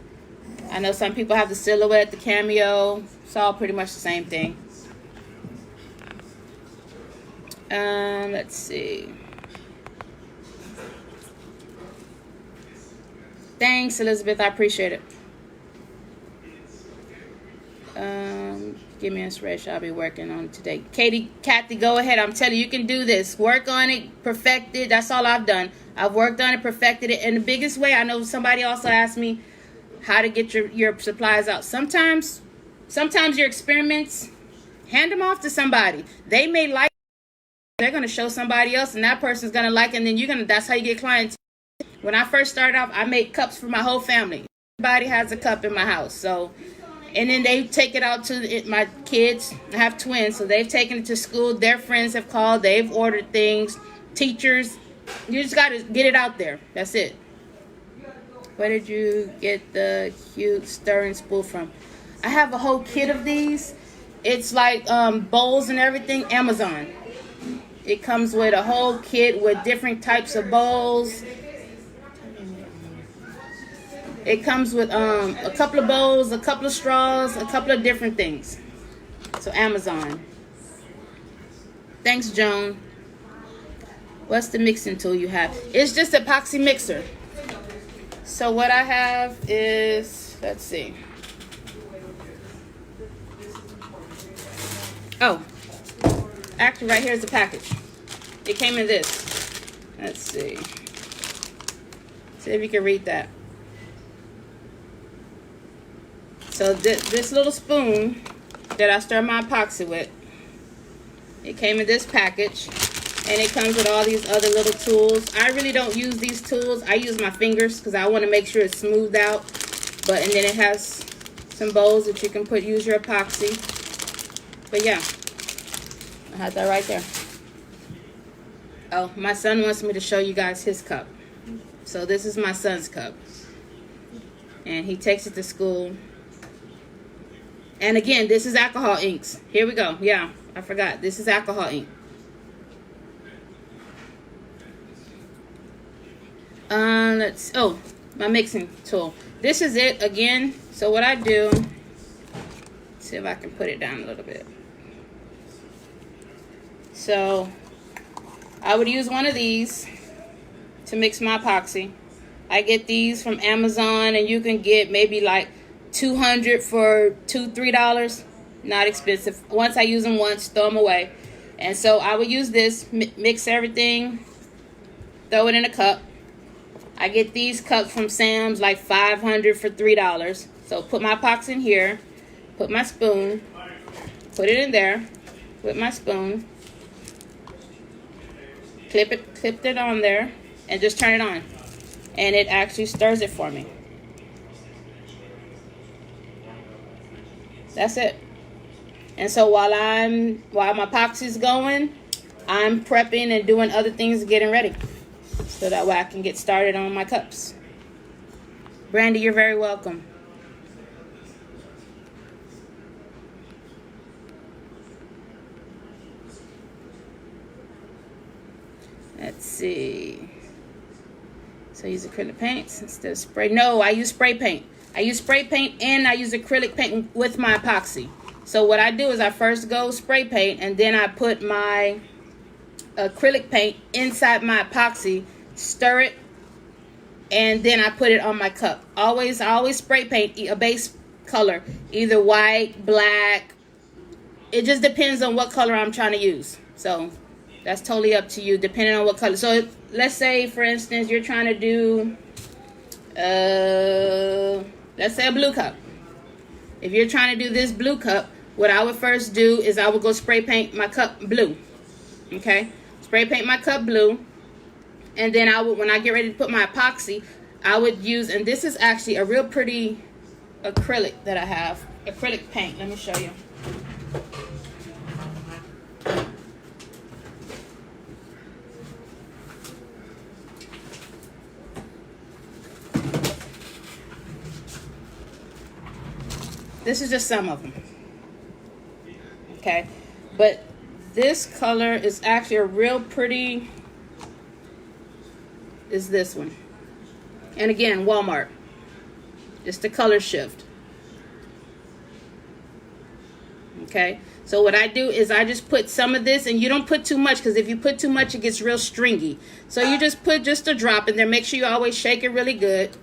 I know some people have the silhouette, the cameo. It's all pretty much the same thing. Let's see. Thanks, Elizabeth. I appreciate it. Give me inspiration. I'll be working on it today. Kathy, go ahead. I'm telling you, you can do this. Work on it, perfect it. That's all I've done. I've worked on it, perfected it. And the biggest way, I know somebody also asked me how to get your supplies out. Sometimes your experiments, hand them off to somebody. They may like it. They're going to show somebody else, and that person's going to like it, and then that's how you get clients. When I first started off, I made cups for my whole family. Everybody has a cup in my house. So, and then they take it out to my kids. I have twins, so they've taken it to school. Their friends have called. They've ordered things. Teachers. You just got to get it out there. That's it. Where did you get the cute stirring spool from? I have a whole kit of these. It's like bowls and everything. Amazon. It comes with a whole kit with different types of bowls. It comes with a couple of bowls, a couple of straws, a couple of different things. So Amazon. Thanks, Joan. What's the mixing tool you have? It's just epoxy mixer. So what I have is, let's see. Oh, actually right here is the package. It came in this. Let's see. See if you can read that. So this little spoon that I stir my epoxy with, it came in this package. And it comes with all these other little tools. I really don't use these tools. I use my fingers because I want to make sure it's smoothed out. And then it has some bowls that you can use your epoxy. But yeah. I have that right there. Oh, my son wants me to show you guys his cup. So this is my son's cup. And he takes it to school. And again, this is alcohol inks. Here we go. Yeah, I forgot. This is alcohol ink. Oh, my mixing tool. This is it again. So what I do, see if I can put it down a little bit. So I would use one of these to mix my epoxy. I get these from Amazon, and you can get maybe like 200 for $2-3. Not expensive. Once I use them once, throw them away. And so I would use this, mix everything, throw it in a cup. I get these cups from Sam's, like 500 for $3. So put my epoxy in here, put my spoon, put it in there with my spoon, clip it on there, and just turn it on. And it actually stirs it for me. That's it. And so while my epoxy's going, I'm prepping and doing other things, getting ready, so that way I can get started on my cups. Brandy, you're very welcome. Let's see. So I use acrylic paints instead of spray. No, I use spray paint. I use spray paint and I use acrylic paint with my epoxy. So what I do is I first go spray paint, and then I put my acrylic paint inside my epoxy, stir it, and then I put it on my cup. I always spray paint a base color, either white, black. It just depends on what color I'm trying to use. So that's totally up to you, depending on what color. So let's say, for instance, you're trying to do, let's say a blue cup. If you're trying to do this blue cup, what I would first do is I would go spray paint my cup blue. Okay? Spray paint my cup blue. And then when I get ready to put my epoxy, I would use, and this is actually a real pretty acrylic that I have. Acrylic paint. Let me show you. This is just some of them. Okay, but this color is actually a real pretty, is this one. And again, Walmart. Just the color shift. Okay, so what I do is I just put some of this, and you don't put too much, because if you put too much, it gets real stringy. So you just put just a drop in there. Make sure you always shake it really good.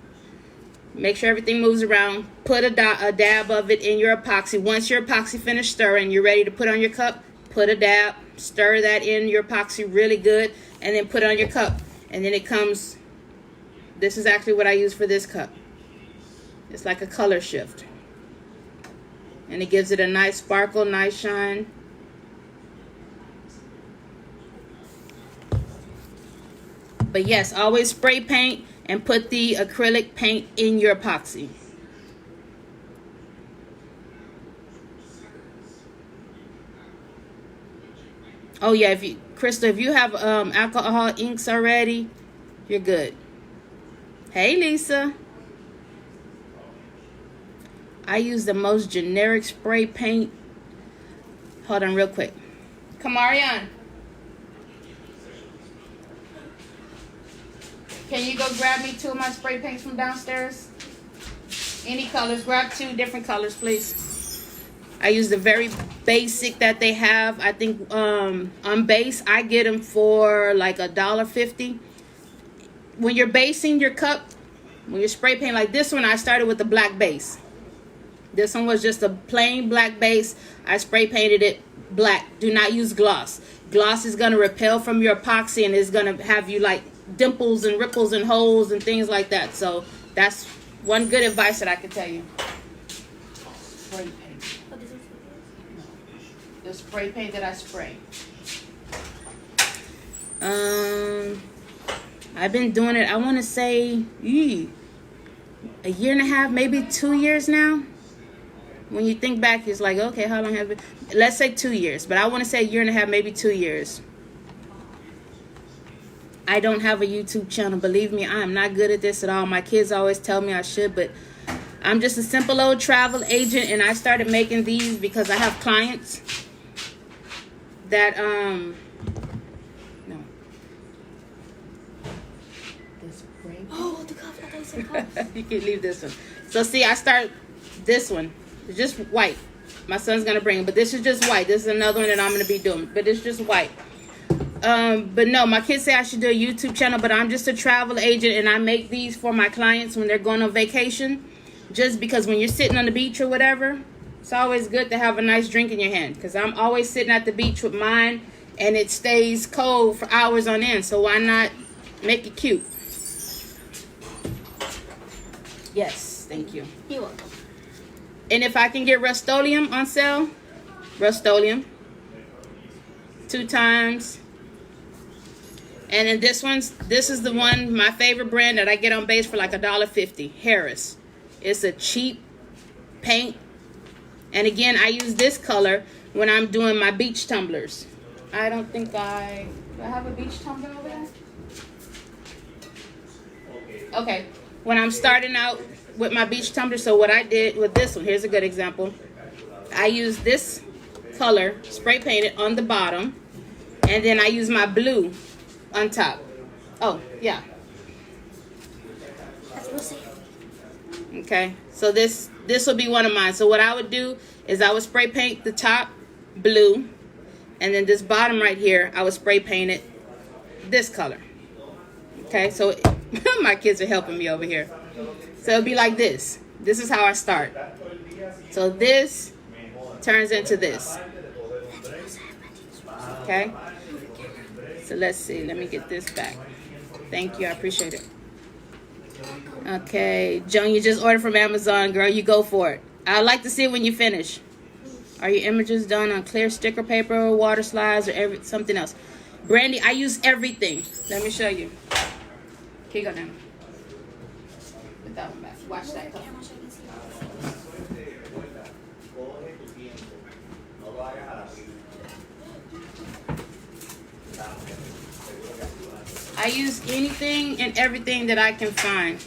Make sure everything moves around. Put a dab of it in your epoxy. Once your epoxy finished stirring, you're ready to put on your cup, put a dab, stir that in your epoxy really good, and then put it on your cup. And then it comes, this is actually what I use for this cup. It's like a color shift. And it gives it a nice sparkle, nice shine. But yes, always spray paint and put the acrylic paint in your epoxy. Oh yeah, Crystal, if you have alcohol inks already, you're good. Hey Lisa. I use the most generic spray paint. Hold on real quick. Kamarian, can you go grab me 2 of my spray paints from downstairs? Any colors. Grab 2 different colors, please. I use the very basic that they have. I think on base, I get them for like $1.50. When you're basing your cup, when you're spray paint like this one, I started with the black base. This one was just a plain black base. I spray painted it black. Do not use gloss. Gloss is going to repel from your epoxy, and it's going to have you like dimples and ripples and holes and things like that. So that's one good advice that I can tell you. Spray paint. The spray paint that I spray. I've been doing it, I want to say, a year and a half, maybe 2 years now. when you think back, it's like, okay, how long have it? Let's say 2 years, but I want to say a year and a half, maybe 2 years. I don't have a YouTube channel. Believe me, I am not good at this at all. My kids always tell me I should, but I'm just a simple old travel agent, and I started making these because I have clients that no. This break. Oh, the cup. I thought you said cup. You can leave this one. So see, I start this one. It's just white. My son's gonna bring it, but this is just white. This is another one that I'm gonna be doing, but it's just white. But no, my kids say I should do a YouTube channel, but I'm just a travel agent, and I make these for my clients when they're going on vacation. Just because when you're sitting on the beach or whatever, it's always good to have a nice drink in your hand. Because I'm always sitting at the beach with mine, and it stays cold for hours on end. So why not make it cute? Yes, thank you. You're welcome. And if I can get Rust-Oleum on sale, Rust-Oleum, 2 times. And then this is the one, my favorite brand that I get on base for like $1.50, Harris. It's a cheap paint. And again, I use this color when I'm doing my beach tumblers. I don't think do I have a beach tumbler over there? Okay, when I'm starting out with my beach tumbler, so what I did with this one, here's a good example. I use this color, spray painted on the bottom, and then I use my blue on top. Oh, yeah. That's real safe. Okay, so this will be one of mine. So what I would do is I would spray paint the top blue, and then this bottom right here, I would spray paint it this color. Okay, so my kids are helping me over here. So it'll be like this. This is how I start. So this turns into this. Okay, so let's see. Let me get this back. Thank you, I appreciate it. Okay, Joan, you just ordered from Amazon, girl. You go for it. I'd like to see it when you finish. Are your images done on clear sticker paper, water slides, or something else? Brandy, I use everything. Let me show you. Here you go down. Put that one back. Watch that. I use anything and everything that I can find.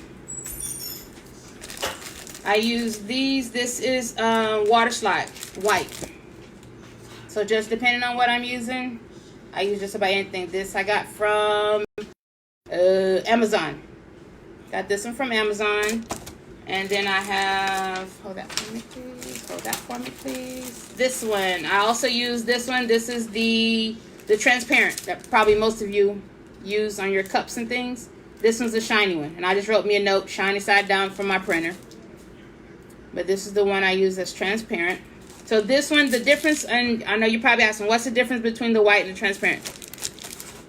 I use these. This is water slide, white. So just depending on what I'm using, I use just about anything. This I got from Amazon. Got this one from Amazon. And then I have, hold that for me please. Hold that for me please. This one. I also use this one. This is the transparent that probably most of you use on your cups and things. This one's the shiny one. And I just wrote me a note, shiny side down, from my printer. But this is the one I use that's transparent. So this one, the difference, and I know you're probably asking, what's the difference between the white and the transparent?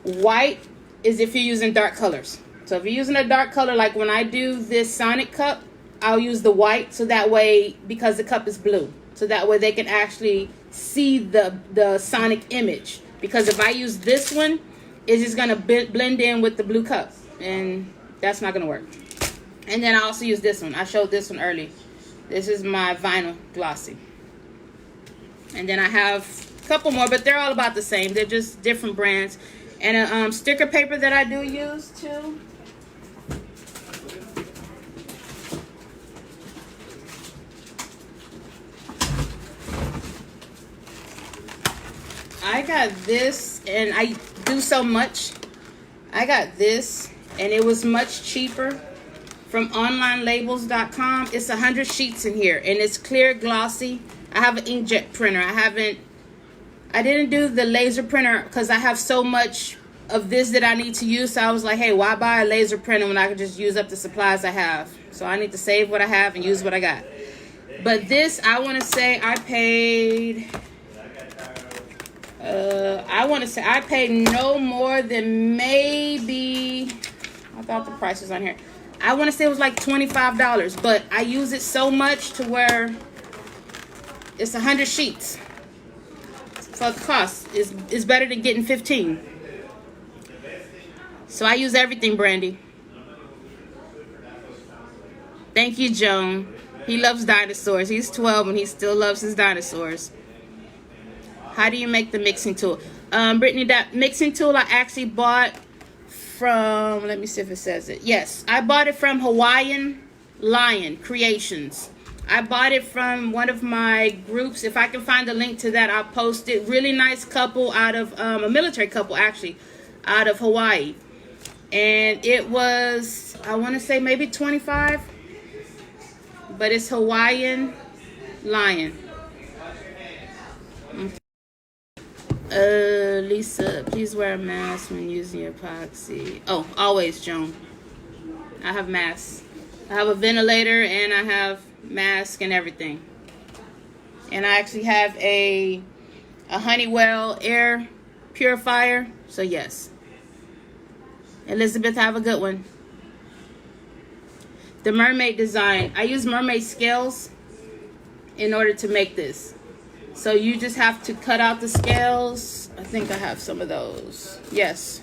White is if you're using dark colors. So if you're using a dark color, like when I do this Sonic cup, I'll use the white, so that way, because the cup is blue, so that way they can actually see the Sonic image. Because if I use this one, it's just going to blend in with the blue cup, and that's not going to work. And then I also use this one. I showed this one early. This is my vinyl glossy. And then I have a couple more, but they're all about the same. They're just different brands. And a sticker paper that I do use too. I got this, and I do so much. I got this, and it was much cheaper from onlinelabels.com. It's 100 sheets in here, and it's clear glossy. I have an inkjet printer. I didn't do the laser printer because I have so much of this that I need to use. So I was like, hey, why buy a laser printer when I can just use up the supplies I have? So I need to save what I have and use what I got. But this, I want to say I paid... I paid no more than maybe, I thought the price was on here. I want to say it was like $25, but I use it so much to where it's 100 sheets. So the cost is better than getting 15. So I use everything, Brandy. Thank you, Joan. He loves dinosaurs. He's 12 and he still loves his dinosaurs. How do you make the mixing tool? Brittany, that mixing tool I actually bought from, let me see if it says it. Yes, I bought it from Hawaiian Lion Creations. I bought it from one of my groups. If I can find a link to that, I'll post it. Really nice couple out of, a military couple actually, out of Hawaii. And it was, I want to say maybe 25. But it's Hawaiian Lion. Lisa, please wear a mask when using your epoxy. Oh, always, Joan. I have masks. I have a ventilator and I have mask and everything. And I actually have a Honeywell air purifier. So yes. Elizabeth, have a good one. The mermaid design. I use mermaid scales in order to make this. So you just have to cut out the scales. I think I have some of those. Yes.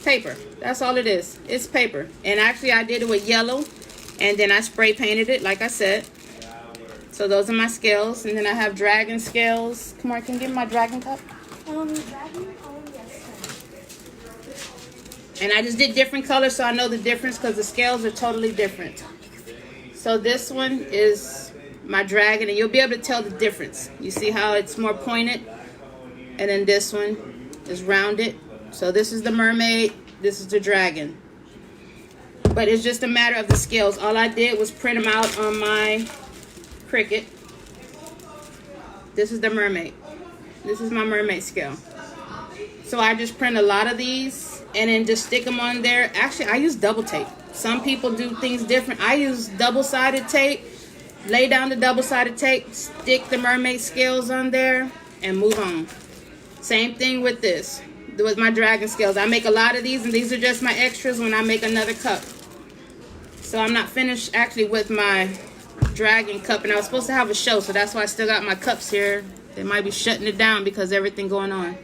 Paper. That's all it is. It's paper. And actually I did it with yellow. And then I spray painted it like I said. So those are my scales. And then I have dragon scales. Come on, can you give me my dragon cup? Dragon? And I just did different colors so I know the difference because the scales are totally different. So this one is my dragon and you'll be able to tell the difference. You see how it's more pointed? And then this one is rounded. So this is the mermaid, this is the dragon. But it's just a matter of the scales. All I did was print them out on my Cricut. This is the mermaid. This is my mermaid scale. So I just print a lot of these and then just stick them on there. Actually, I use double tape. Some people do things different. I use double-sided tape. Lay down the double-sided tape, stick the mermaid scales on there, and move on. Same thing with this, with my dragon scales. I make a lot of these, and these are just my extras when I make another cup. So I'm not finished actually with my dragon cup, and I was supposed to have a show, so that's why I still got my cups here. They might be shutting it down because of everything going on.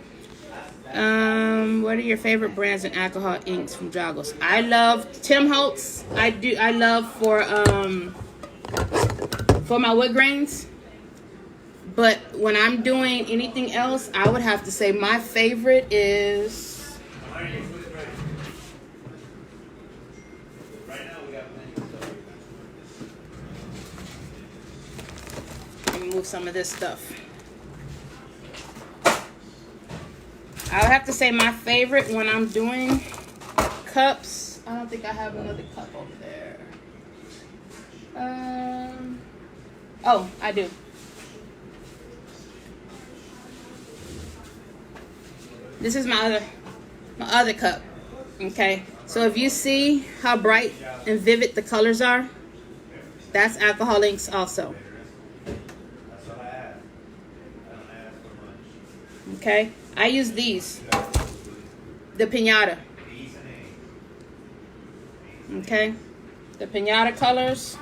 What are your favorite brands and alcohol inks from Joggles? I love Tim Holtz. I love for my wood grains. But when I'm doing anything else, I would have to say my favorite is let me move some of this stuff. I would have to say my favorite when I'm doing cups. I don't think I have another cup over there. Oh, I do. This is my other cup. Okay. So if you see how bright and vivid the colors are, that's alcohol inks also. Okay. I use these, the Pinata. Okay, the Pinata colors.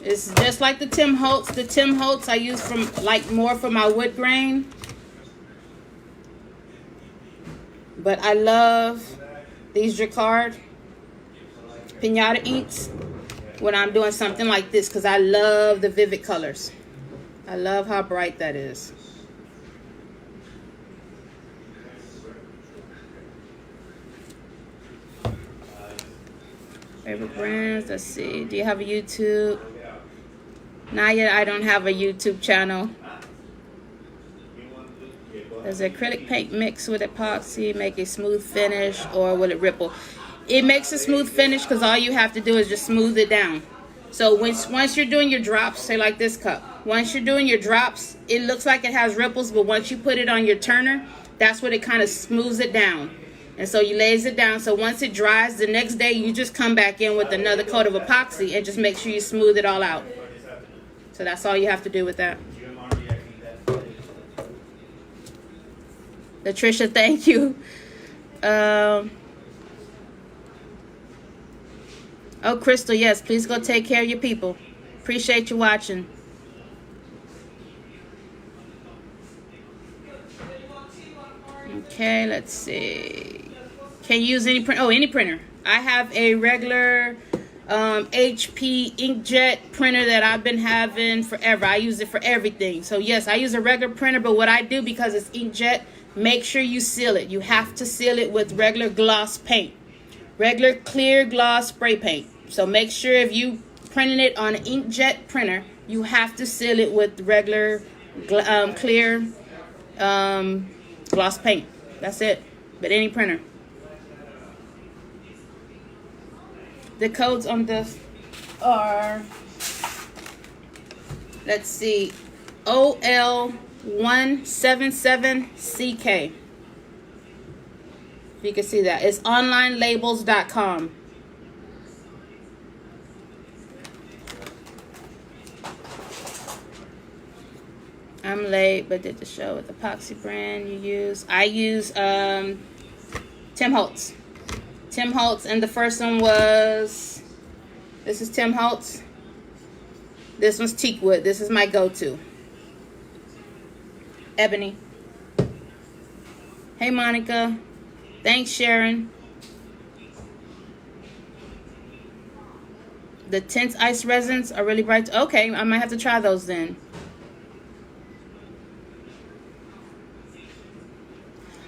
It's just like the Tim Holtz. The Tim Holtz I use from more for my wood grain. But I love these Jacquard Pinata inks when I'm doing something like this because I love the vivid colors. I love how bright that is. Favorite brands? Let's see. Do you have a YouTube? Not yet. I don't have a YouTube channel. Does acrylic paint mix with epoxy make a smooth finish or will it ripple? It makes a smooth finish because all you have to do is just smooth it down. So once you're doing your drops, say like this cup, once you're doing your drops, it looks like it has ripples, but once you put it on your turner, that's what it kind of smooths it down. And so you lays it down. So once it dries, the next day you just come back in with another coat of epoxy and just make sure you smooth it all out. So that's all you have to do with that. Latricia, thank you. Oh, Crystal, yes, please go take care of your people. Appreciate you watching. Okay, let's see. Can you use any print? Oh, any printer. I have a regular HP inkjet printer that I've been having forever. I use it for everything. So yes, I use a regular printer, but what I do, because it's inkjet, make sure you seal it. You have to seal it with regular gloss paint, regular clear gloss spray paint. So make sure if you printing it on an inkjet printer, you have to seal it with regular clear gloss paint. That's it. But any printer. The codes on this are, let's see, OL177CK. If you can see that. It's onlinelabels.com. I'm late, but did the show with epoxy brand you use. I use Tim Holtz. Tim Holtz, and the first one was, this is Tim Holtz. This one's teakwood. This is my go-to. Ebony. Hey, Monica. Thanks, Sharon. The Tense Ice Resins are really bright. Okay, I might have to try those then.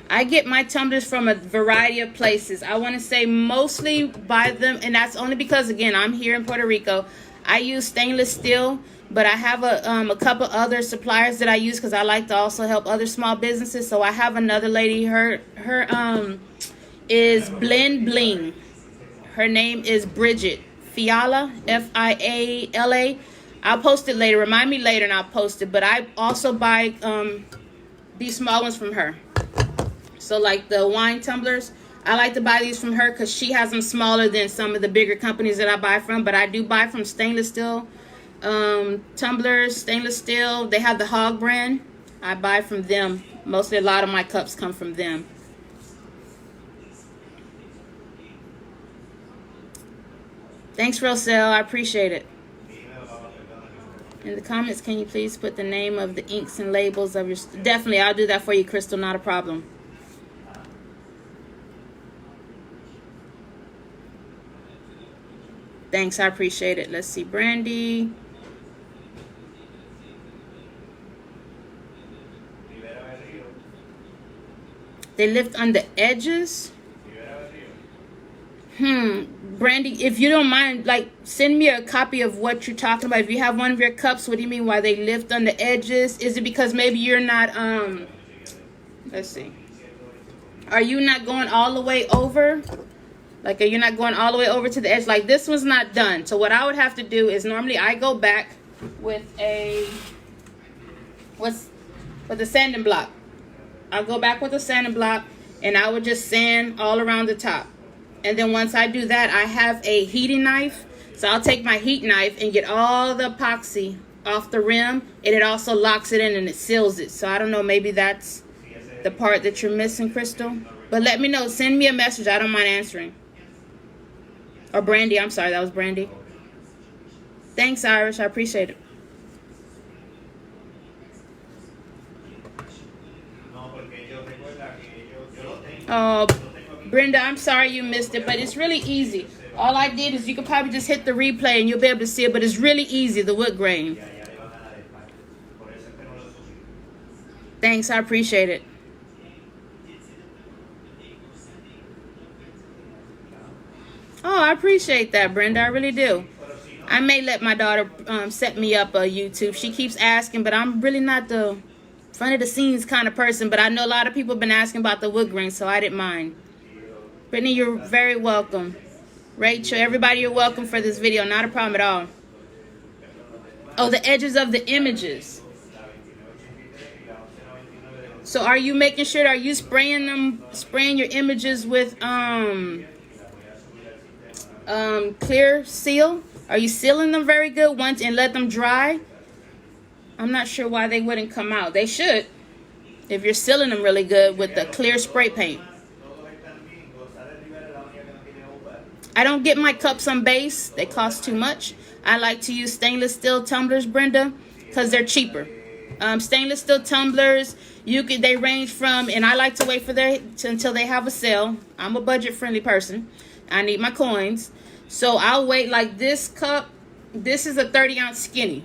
I get my tumblers from a variety of places. I want to say mostly buy them, and that's only because, again, I'm here in Puerto Rico. I use stainless steel, but I have a couple other suppliers that I use because I like to also help other small businesses. So I have another lady. Her is Blend Bling. Her name is Bridget Fiala, Fiala. I'll post it later. Remind me later, and I'll post it. But I also buy these small ones from her. So like the wine tumblers, I like to buy these from her because she has them smaller than some of the bigger companies that I buy from. But I do buy from stainless steel tumblers, stainless steel. They have the Hog brand. I buy from them. Mostly a lot of my cups come from them. Thanks, Roselle. I appreciate it. In the comments, can you please put the name of the inks and labels of your... Definitely, I'll do that for you, Crystal. Not a problem. Thanks, I appreciate it. Let's see, Brandy. They lift on the edges. Brandy, if you don't mind, like, send me a copy of what you're talking about. If you have one of your cups, what do you mean why they lift on the edges? Is it because maybe you're not, let's see. Are you not going all the way over? Like, you're not going all the way over to the edge. Like, this one's not done. So what I would have to do is normally I go back with a, with a sanding block. I'll go back with a sanding block, and I would just sand all around the top. And then once I do that, I have a heating knife. So I'll take my heat knife and get all the epoxy off the rim, and it also locks it in and it seals it. So I don't know, maybe that's the part that you're missing, Crystal. But let me know. Send me a message. I don't mind answering. Or Brandy. I'm sorry. That was Brandy. Thanks, Irish. I appreciate it. Oh, Brenda, I'm sorry you missed it, but it's really easy. All I did is you could probably just hit the replay and you'll be able to see it, but it's really easy, the wood grain. Thanks. I appreciate it. Oh, I appreciate that, Brenda. I really do. I may let my daughter set me up a YouTube. She keeps asking, but I'm really not the front of the scenes kind of person. But I know a lot of people have been asking about the wood grain, so I didn't mind. Brittany, you're very welcome. Rachel, everybody, you're welcome for this video. Not a problem at all. Oh, the edges of the images. So are you making sure, are you spraying your images with clear seal? Are you sealing them very good once and let them dry? I'm not sure why they wouldn't come out. They should, if you're sealing them really good with the clear spray paint. I don't get my cups on base. They cost too much. I like to use stainless steel tumblers, Brenda, because they're cheaper. Stainless steel tumblers. They range from, and I like to wait for until they have a sale. I'm a budget friendly person. I need my coins. So I'll wait. Like this cup, this is a 30-ounce skinny.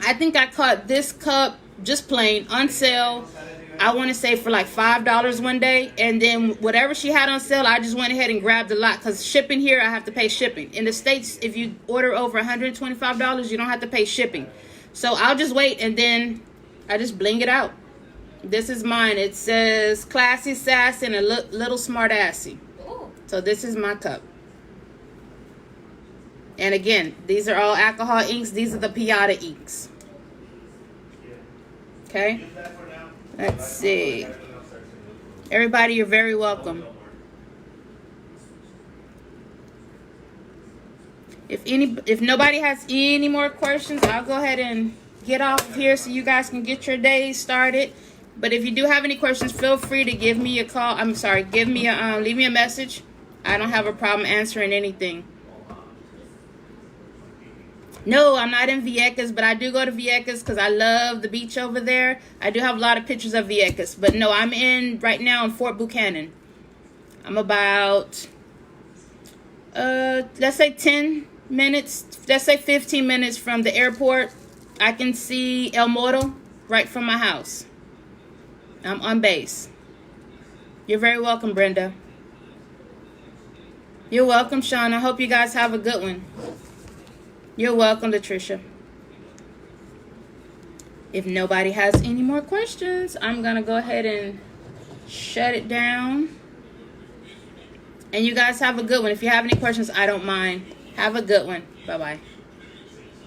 I think I caught this cup just plain on sale. I want to say for like $5 one day, and then whatever she had on sale, I just went ahead and grabbed a lot, because shipping here, I have to pay shipping. In the States, if you order over $125, you don't have to pay shipping. So I'll just wait, and then I just bling it out. This is mine. It says classy, sassy, and a little smart assy. So this is my cup. And again, these are all alcohol inks. These are the Piata inks. Okay. Let's see. Everybody, you're very welcome. If nobody has any more questions, I'll go ahead and get off of here so you guys can get your day started. But if you do have any questions, feel free to give me a call. Leave me a message. I don't have a problem answering anything. No, I'm not in Vieques, but I do go to Vieques because I love the beach over there. I do have a lot of pictures of Vieques. But no, I'm right now in Fort Buchanan. I'm about, let's say 10 minutes, let's say 15 minutes from the airport. I can see El Moro right from my house. I'm on base. You're very welcome, Brenda. You're welcome, Sean. I hope you guys have a good one. You're welcome, Latricia. If nobody has any more questions, I'm going to go ahead and shut it down. And you guys have a good one. If you have any questions, I don't mind. Have a good one. Bye-bye.